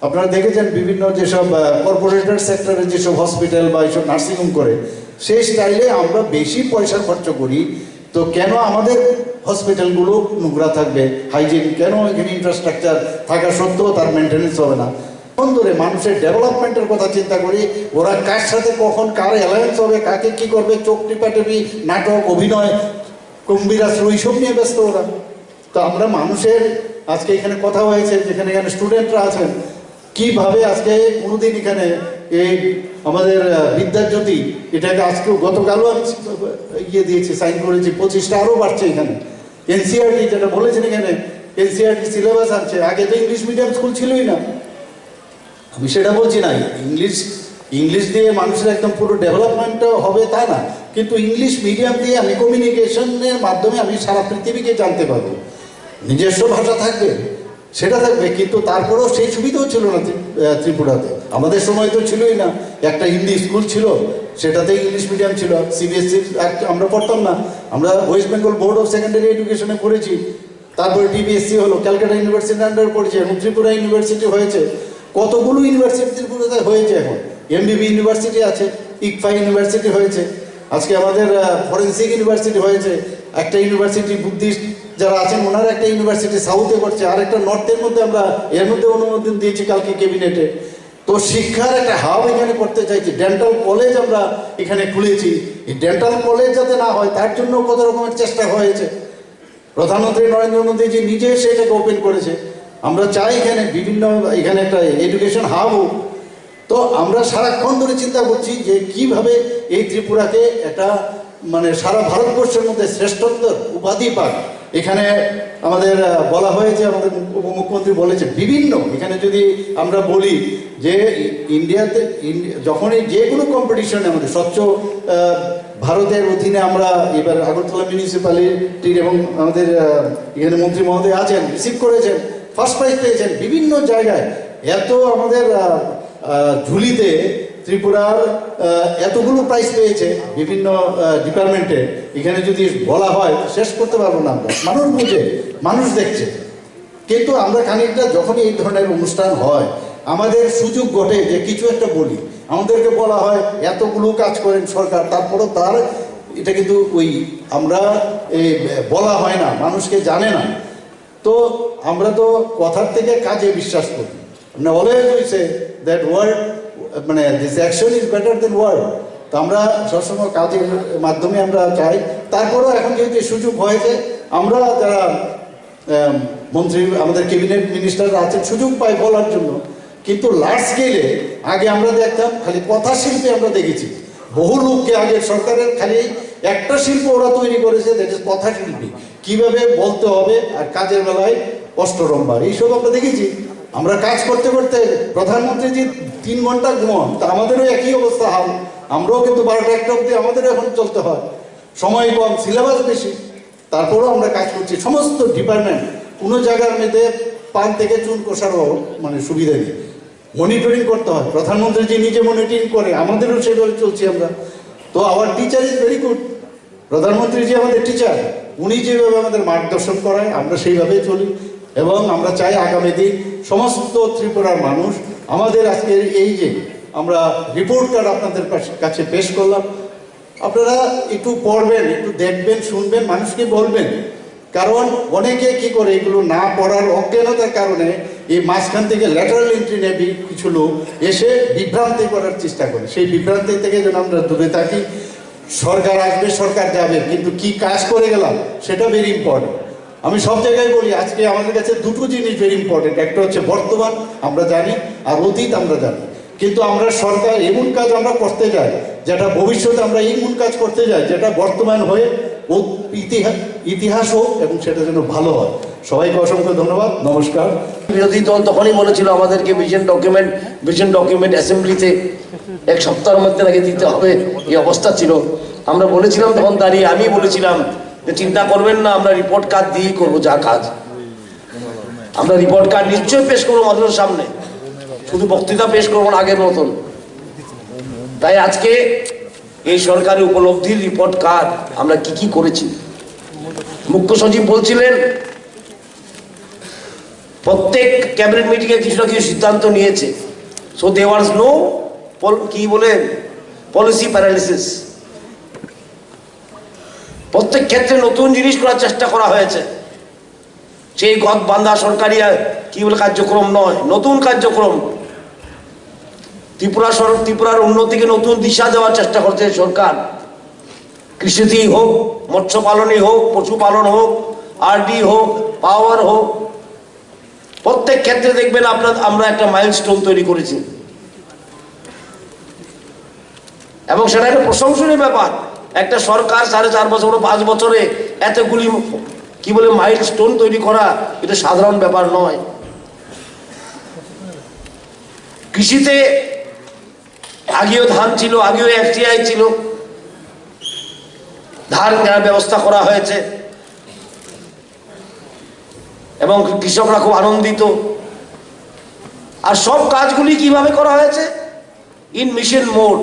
আপনারা দেখেছেন বিভিন্ন যেসব কর্পোরেটেড সেক্টরে যেসব হসপিটাল বা এইসব নার্সিংহোম করে, সেই স্টাইলে আমরা বেশি পয়সা খরচ করি। তো কেন আমাদের হসপিটালগুলো নোংরা থাকবে, হাইজিন কেন এখানে ইনফ্রাস্ট্রাকচার থাকা সত্ত্বেও তার মেনটেন্যান্স হবে না? ধরে মানুষের ডেভেলপমেন্টের কথা চিন্তা করি, ওরা কার সাথে কখন কার অ্যালায়েন্স হবে, কাকে কি করবে, চোখ টিপাটিপি, নাটক, অভিনয়, কুম্ভীরাস এইসব নিয়ে ব্যস্ত ওরা। তো আমরা মানুষের আজকে এখানে কথা হয়েছে, যেখানে এখানে স্টুডেন্টরা আছেন, কিভাবে আজকে কোনোদিন এখানে এই আমাদের বিদ্যাজ্যোতি, এটাকে আজকেও গতকালও আমি দিয়েছি, সাইন করেছি, 25টা আরও বাড়ছে এখানে। এনসিআরটি যেটা বলেছেন এখানে, এনসিআরটি সিলেবাস আছে, আগে তো ইংলিশ মিডিয়াম স্কুল ছিলই না। আমি সেটা বলছি না, ইংলিশ দিয়ে মানুষের একদম পুরো ডেভেলপমেন্টও হবে তা না, কিন্তু ইংলিশ মিডিয়াম দিয়ে আমি কমিউনিকেশনের মাধ্যমে আমি সারা পৃথিবীকে জানতে পারবো। নিজস্ব ভাষা থাকবে, সেটা থাকবে, কিন্তু তারপরেও সেই সুবিধাও ছিল না ত্রিপুরাতে। আমাদের সময় তো ছিলই না, একটা হিন্দি স্কুল ছিল, সেটাতে ইংলিশ মিডিয়াম ছিল, সিবিএসসি আমরা পড়তাম না, আমরা West Bengal Board of Secondary এডুকেশনে পড়েছি, তারপরে টিবিএসসি হলো, ক্যালকাটা ইউনিভার্সিটির আন্ডারে পড়েছি, এবং ত্রিপুরা ইউনিভার্সিটি হয়েছে, কতগুলো ইউনিভার্সিটি ত্রিপুরাতে হয়েছে। এখন এমবিবি ইউনিভার্সিটি আছে, ইকফা ইউনিভার্সিটি হয়েছে, আজকে আমাদের ফরেন্সিক ইউনিভার্সিটি হয়েছে, একটা ইউনিভার্সিটি বুদ্ধিস্ট যারা আছেন ওনারা একটা ইউনিভার্সিটি সাউথে করছে, আর একটা নর্থের মধ্যে আমরা এর মধ্যে অনুমোদন দিয়েছি কালকে ক্যাবিনেটে। তো শিক্ষার একটা হাব এখানে করতে চাইছি, ডেন্টাল কলেজ আমরা এখানে খুলেছি। এই ডেন্টাল কলেজ যাতে না হয় তার জন্য কত রকমের চেষ্টা হয়েছে। প্রধানমন্ত্রী নরেন্দ্র মোদীজি নিজে সেটাকে ওপেন করেছে। আমরা চাই এখানে একটা এডুকেশন হাব হোক। তো আমরা সারাক্ষণ ধরে চিন্তা করছি যে কিভাবে এই ত্রিপুরাকে একটা মানে সারা ভারতবর্ষের মধ্যে শ্রেষ্ঠত্বের উপাধি পাক। এখানে আমাদের বলা হয়েছে, আমাদের উপমুখ্যমন্ত্রী বলেছে বিভিন্ন, এখানে যদি আমরা বলি যে ইন্ডিয়াতে যখনই যে কোনো কম্পিটিশনে আমাদের স্বচ্ছ ভারতের অধীনে আমরা এবার আগরতলা মিউনিসিপ্যালিটির এবং আমাদের এখানে মন্ত্রী মহোদয় আছেন, রিসিভ করেছেন, ফার্স্ট প্রাইজ পেয়েছেন বিভিন্ন জায়গায়। এত আমাদের ঝুলিতে ত্রিপুরার এতগুলো প্রাইজ পেয়েছে বিভিন্ন ডিপার্টমেন্টে, এখানে যদি বলা হয় শেষ করতে পারবো না আমরা। মানুষ বুঝে, মানুষ দেখছে, কিন্তু আমরা খানিকটা যখনই এই ধরনের অনুষ্ঠান হয় আমাদের সুযোগ ঘটে যে কিছু একটা বলি। আমাদেরকে বলা হয় এতগুলো কাজ করেন সরকার, তারপরও তার এটা কিন্তু আমরা বলা হয় না, মানুষকে জানে না। তো আমরা তো কথার থেকে কাজে বিশ্বাস করি। মানে always we say that word, মানে this action is better than word. তো আমরা সবসময় কাজের মাধ্যমে আমরা চাই। তারপরেও এখন যেহেতু সুযোগ হয়েছে, আমরা যারা মন্ত্রী আমাদের ক্যাবিনেট মিনিস্টাররা আছেন সুযোগ পাই বলার জন্য। কিন্তু লার্জ স্কেলে আগে আমরা দেখতাম খালি কথা শিল্পে আমরা দেখেছি বহু লোককে, আগের সরকারের খালি একটা শিল্প ওরা তৈরি করেছে, দ্যাট ইজ কথা শিল্পী, কীভাবে বলতে হবে আর কাজের বেলায় অষ্টরম্বার, এইসব আমরা দেখেছি। আমরা কাজ করতে করতে প্রধানমন্ত্রী যে 3 ঘন্টা ঘুমান, তা আমাদেরও একই অবস্থা হাল। আমরাও কিন্তু 12টা 1টা অবধি আমাদেরও এখন চলতে হয়, সময় কম, সিলেবাস বেশি, তারপরেও আমরা কাজ করছি। সমস্ত ডিপার্টমেন্ট কোনো জায়গার মধ্যে পান থেকে চুন কষারও মানে সুবিধা নেই, মনিটরিং করতে হয়। প্রধানমন্ত্রী যে নিজে মনিটরিং করে, আমাদেরও সেভাবে চলছি আমরা। তো our teacher is very good. প্রধানমন্ত্রী যে আমাদের টিচার, উনি যেভাবে আমাদের মার্গদর্শন করায় আমরা সেইভাবেই চলি। এবং আমরা চাই আগামী দিন সমস্ত ত্রিপুরার মানুষ আমাদের আজকের এই যে আমরা রিপোর্ট কার্ড আপনাদের কাছে পেশ করলাম, আপনারা একটু পড়বেন, একটু দেখবেন, শুনবেন, মানুষকে বলবেন। কারণ অনেকে কি করে এগুলো না পড়ার অজ্ঞানতার কারণে এই মাঝখান থেকে ল্যাটারাল এন্ট্রি নেবে কিছু লোক এসে বিভ্রান্তি করার চেষ্টা করে। সেই বিভ্রান্তি থেকে যেন আমরা দূরে থাকি। সরকার আসবে, সরকার যাবে, কিন্তু কি কাজ করে গেলাম সেটা ভেরি ইম্পর্টেন্ট। আমি সব জায়গায় বলি আজকে আমাদের কাছে দুটো জিনিস ভেরি ইম্পর্টেন্ট, একটা হচ্ছে বর্তমান আমরা জানি, আর অতীত আমরা জানি। কিন্তু আমরা সরকার এমন কাজ আমরা করতে যাই যেটা ভবিষ্যতে আমরা এমন কাজ করতে যাই যেটা বর্তমান হয়ে ইতিহাস হোক এবং সেটা যেন ভালো হয়। সবাইকে অসংখ্য ধন্যবাদ, নমস্কার। বিরোধী দল তখনই বলেছিল আমাদেরকে ভিশন ডকুমেন্ট অ্যাসেম্বলিতে 1 সপ্তাহের মধ্যে নাকি দিতে হবে, এই অবস্থা ছিল। আমরা বলেছিলাম তখন দাঁড়িয়ে, আমি বলেছিলাম যে চিন্তা করবেন না, আমরা রিপোর্ট কার্ড দিয়েই করবো যা কাজ। আমরা রিপোর্ট কার্ড নিশ্চয়ই পেশ করবো মানুষের সামনে, শুধু বক্তৃতা পেশ করবো না আগের মতন। তাই আজকে এই সরকারি উপলব্ধির রিপোর্ট কার্ড আমরা কি কি করেছি। মুখ্য সচিব বলছিলেন প্রত্যেক ক্যাবিনেট মিটিংয়ে কিছু না কিছু সিদ্ধান্ত নিয়েছে। সো দেয়ার ওয়াজ নো কি বলে পলিসি প্যারালিসিস। প্রত্যেক ক্ষেত্রে নতুন জিনিস করার চেষ্টা করা হয়েছে। সেই গদ বান্ধা সরকারি কি বলে কার্যক্রম নয়, নতুন কার্যক্রম। ত্রিপুরার উন্নতিকে নতুন দিশা দেওয়ার চেষ্টা করছে সরকার। কৃষিতেই হোক, মৎস্য পালনই হোক, পশুপালন হোক, আরডি হোক, পাওয়ার হোক, প্রত্যেক ক্ষেত্রে দেখবেন আমরা একটা মাইলস্টোন তৈরি করেছি এবং সেটা একটা প্রশংসনীয় ব্যাপার। একটা সরকার 4.5 বছর 5 বছরে এতগুলি কি বলে মাইলস্টোন তৈরি করা, এটা সাধারণ ব্যাপার নয়। কৃষিতে আগেও ধান ছিল, আগেও এফটিআই ছিল, ধান কেনার ব্যবস্থা করা হয়েছে এবং কৃষকরা খুব আনন্দিত। আর সব কাজগুলি কিভাবে করা হয়েছে? In mission mode.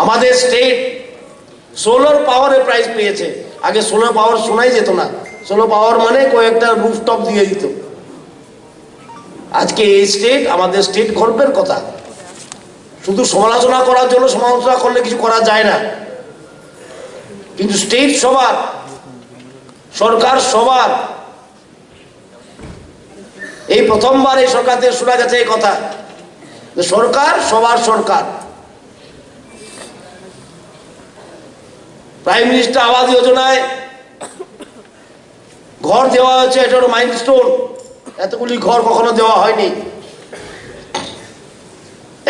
আমাদের স্টেট সোলার পাওয়ারের প্রাইজ পেয়েছে। আগে সোলার পাওয়ার শোনাই যেত না, সোলার পাওয়ার মানে কয়েকটা রুফটপ দিয়ে দিত। আজকে এই স্টেট, আমাদের স্টেট গর্বের কথা। শুধু সমালোচনা করার জন্য সমালোচনা করলে কিছু করা যায় না, কিন্তু স্টেট সবার, সরকার সবার। এই প্রথমবার এই সরকারদের শোনা গেছে এই কথা যে সরকার সবার সরকার। প্রাইম মিনিস্টার আবাস যোজনায় ঘর দেওয়া হয়েছে, এটা হলো মাইলস্টোন। এতগুলি ঘর কখনো দেওয়া হয়নি,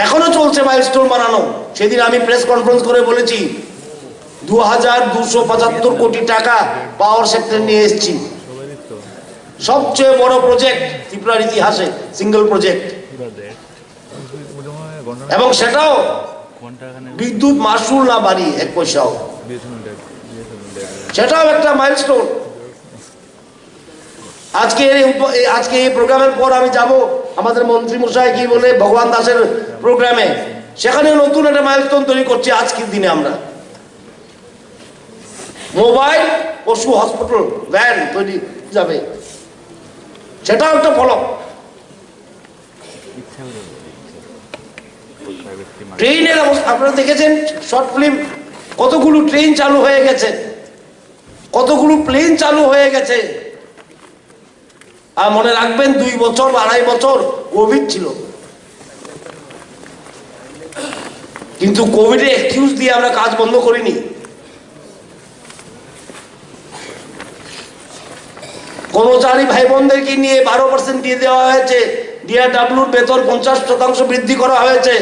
এখনো চলছে মাইলস্টোন বানানো। সেদিন আমি প্রেস কনফারেন্স করে বলেছি 2275 কোটি টাকা পাওয়ার সেক্টর নিয়ে এসেছি। সবচেয়ে বড় প্রজেক্ট ত্রিপুরার ইতিহাসে, সিঙ্গেল প্রজেক্ট, এবং সেটাও বিদ্যুৎ মাসুল না বাড়ি 1 পয়সাও। সেটাও একটা মাইলস্টোন। আজকে এই প্রোগ্রামের পর আমি যাব আমাদের মন্ত্রী মশাই কি বলে ভগবান দাসের প্রোগ্রামে, সেখানে নতুন একটা মাইলস্টোন তৈরি করছি আজকের দিনে আমরা। মোবাইল পশু হসপিটাল ভ্যান তৈরি যাবে, সেটাও একটা ফলক। ট্রেনের অবস্থা আপনারা দেখেছেন, শর্ট ফিল্ম, কতগুলো ট্রেন চালু হয়ে গেছে, কতগুলো প্লেন চালু হয়ে গেছে। আর মনে রাখবেন 2 বছর 2.5 বছর কোভিড ছিল, কিন্তু কোভিডের এক্সকিউজ দিয়ে আমরা কাজ বন্ধ করিনি। কর্মচারী ভাই বোনদেরকে নিয়ে 12% দিয়ে দেওয়া হয়েছে। ডিআরডব্লিউর বেতন 50% বৃদ্ধি করা হয়েছে।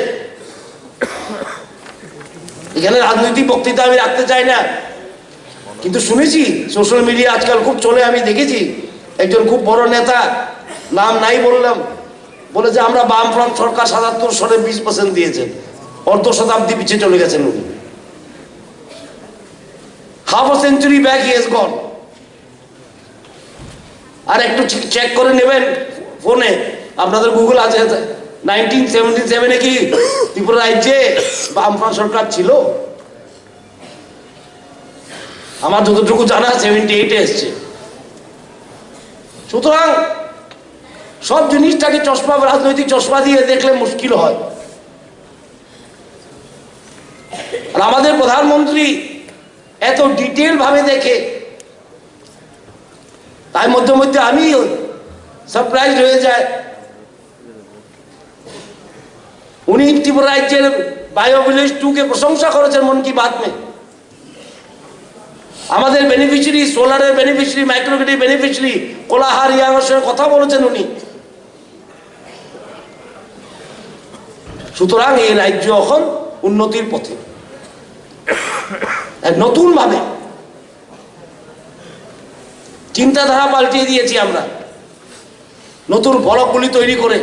এখানে রাজনৈতিক বক্তৃতা আমি রাখতে চাই না, কিন্তু শুনেছি সোশ্যাল মিডিয়া আজকাল খুব চলে, আমি দেখেছি একজন খুব বড় নেতা, নাম নাই বললাম, বলে যে আমরা বামফ্রন্ট সরকার 77 সালে 20% দিয়েছে, অর্ধ শতাব্দী পিছিয়ে চলে গেছেন উনি। Half a century back he has gone. আর একটু চেক করে নেবেন ফোনে, আপনাদের গুগল আছে, 1977-এ কি ত্রিপুরা রাজ্যে বামফ্রন্ট সরকার ছিল? আমার যতটুকু জানা 78-এ এসছে। সুতরাং সব জিনিসটাকে চশমা, রাজনৈতিক চশমা দিয়ে দেখলে মুশকিল হয়। আর আমাদের প্রধানমন্ত্রী এত ডিটেল ভাবে দেখে, তাই মধ্যে মধ্যে আমি সারপ্রাইজ হয়ে যায়। উনি ত্রিপুরা রাজ্যের বায়োভিলেজ 2-কে প্রশংসা করেছেন মন কি বাত মে। আমাদের বেনিফিশিয়ারি, সোলারের বেনিফিশিয়ারি, মাইক্রোক্রেডিট বেনিফিশিয়ারি কোলাহার ইয়াংয়ের সঙ্গে কথা বলেছেন উনি। সুতরাং এই রাজ্য এখন উন্নতির পথে, নতুন ভাবে চিন্তাধারা পাল্টিয়ে দিয়েছি আমরা, নতুন ফলকগুলি তৈরি করে।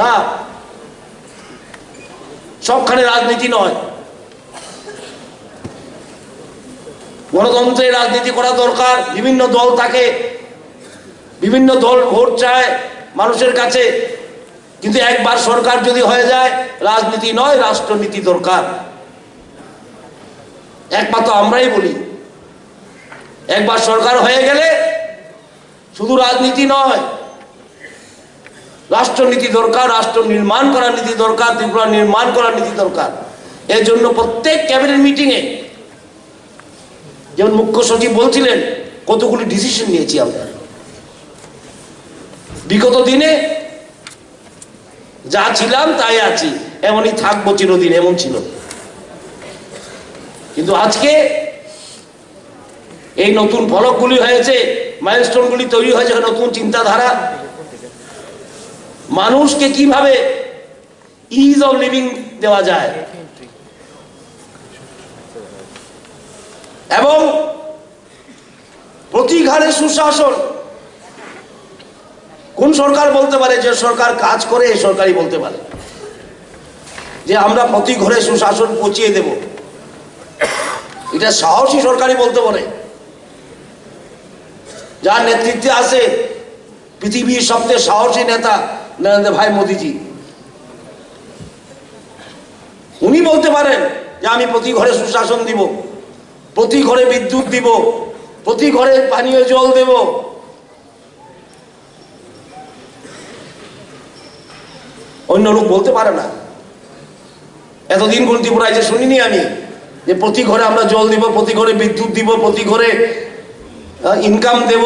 না, সবখানে রাজনীতি নয়, গণতন্ত্রের রাজনীতি করা দরকার। বিভিন্ন দল থাকে, বিভিন্ন দল ভোট চায় মানুষের কাছে, কিন্তু একবার সরকার যদি হয়ে যায়, রাজনীতি নয় রাষ্ট্রনীতি দরকার। একমাত্র আমরাই বলি, একবার সরকার হয়ে গেলে শুধু রাজনীতি নয়, রাষ্ট্রনীতি দরকার, রাষ্ট্র নির্মাণ করার নীতি দরকার, ত্রিপুরা নির্মাণ করার নীতি দরকার। এর জন্য প্রত্যেক ক্যাবিনেট মিটিংয়ে, যেমন মুখ্য সচিব বলছিলেন, কতগুলি ডিসিশন নিয়েছি আমরা। বিগত দিনে যা ছিলাম তাই আছি, এমনই থাকবো চিরদিন, এমন ছিল। কিন্তু আজকে এই নতুন ফলকগুলি হয়েছে, মাইলস্টোনগুলি তৈরি হয়েছে, নতুন চিন্তাধারা, মানুষকে কিভাবে ইজ অফ লিভিং দেওয়া যায় এবং প্রতি ঘরে সুশাসন। কোন সরকার বলতে পারে, যে সরকার কাজ করে এই সরকারই বলতে পারে যে আমরা প্রতি ঘরে সুশাসন পৌঁছিয়ে দেব? এটা সাহসী সরকারই বলতে পারে, যার নেতৃত্বে আছে পৃথিবীর সবচেয়ে সাহসী নেতা নরেন্দ্র ভাই মোদীজি। উনি বলতে পারেন যে আমি প্রতি ঘরে সুশাসন দিব, প্রতি ঘরে বিদ্যুৎ দিব, প্রতি ঘরে পানীয় জল দেব। অন্য লোক বলতে পারে না। এতদিন কোন ত্রিপুরায় যে শুনিনি আমি যে প্রতি ঘরে আমরা জল দিব, প্রতি ঘরে বিদ্যুৎ দিব, প্রতি ঘরে ইনকাম দেব,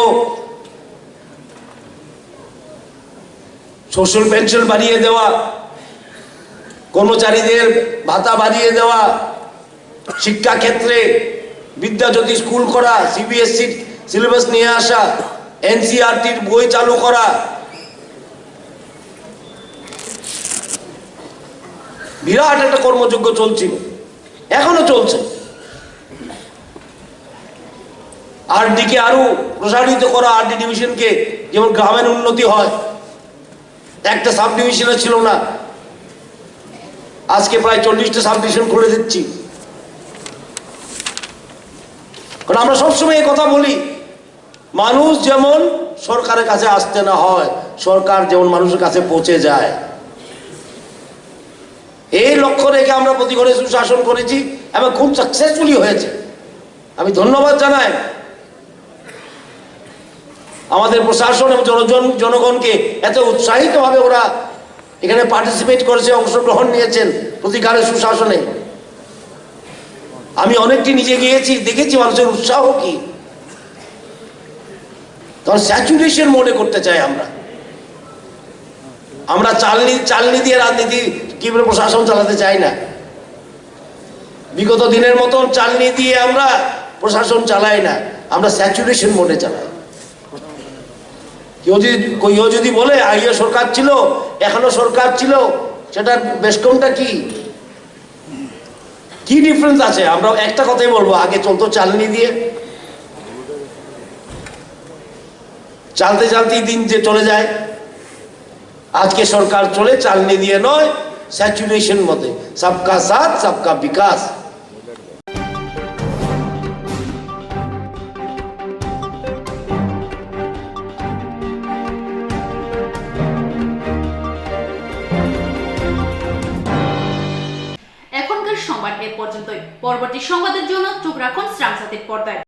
সোশ্যাল পেনশন বাড়িয়ে দেওয়া, কর্মচারীদের ভাতা বাড়িয়ে দেওয়া, শিক্ষা ক্ষেত্রে বিদ্যাজ্যোতি স্কুল করা, সিবিএসসি সিলেবাস নিয়ে আসা, এনসিইআরটির বই চালু করা, বিরাট একটা কর্মযজ্ঞ চলছিল, এখনো চলছে। আরডিকে আরো প্রসারিত করা, আরডি ডিভিশনকে, যেমন গ্রামের উন্নতি হয়। একটা সাব ডিভিশনে ছিল না, আজকে প্রায় 40টা সাব ডিভিশন খুলে দিচ্ছি। কারণ আমরা সবসময় এই কথা বলি, মানুষ যেমন সরকারের কাছে আসতে না হয়, সরকার যেমন মানুষের কাছে পৌঁছে যায়, এই লক্ষ্য রেখে আমরা প্রতি ঘরে সুশাসন করেছি এবং খুব সাকসেসফুলি হয়েছে। আমি ধন্যবাদ জানাই আমাদের প্রশাসন এবং জনগণকে, এত উৎসাহিতভাবে ওরা এখানে পার্টিসিপেট করেছে, অংশগ্রহণ নিয়েছেন প্রতি ঘরে সুশাসনে। আমি অনেকটি নিজে গিয়েছি, দেখেছি মানুষের উৎসাহ কি। তখন স্যাচুরেশন মনে করতে চাই আমরা চালনি দিয়ে রাজনীতি কিভাবে প্রশাসন চালাতে চাই না। বিগত দিনের মতন চালনি দিয়ে আমরা প্রশাসন চালাই না, আমরা স্যাচুরেশন মোডে চালাই। কেউ যদি বলে আগে সরকার ছিল, এখনো সরকার ছিল, সেটার বেশকমটা কি ডিফারেন্স আছে? আমরা একটা কথাই বলবো, আগে চলতো চালনি দিয়ে, চালতে চালতেই দিন যে চলে যায়। আজকে সরকার চলে চালনি দিয়ে নয়, স্যাচুরেশন মধ্যে, সবকা সাথ সবকা বিকাশ। এখনকার সংবাদ এ পর্যন্তই। পরবর্তী সংবাদের জন্য চোখ রাখুন শ্রামসাথীর পর্দায়।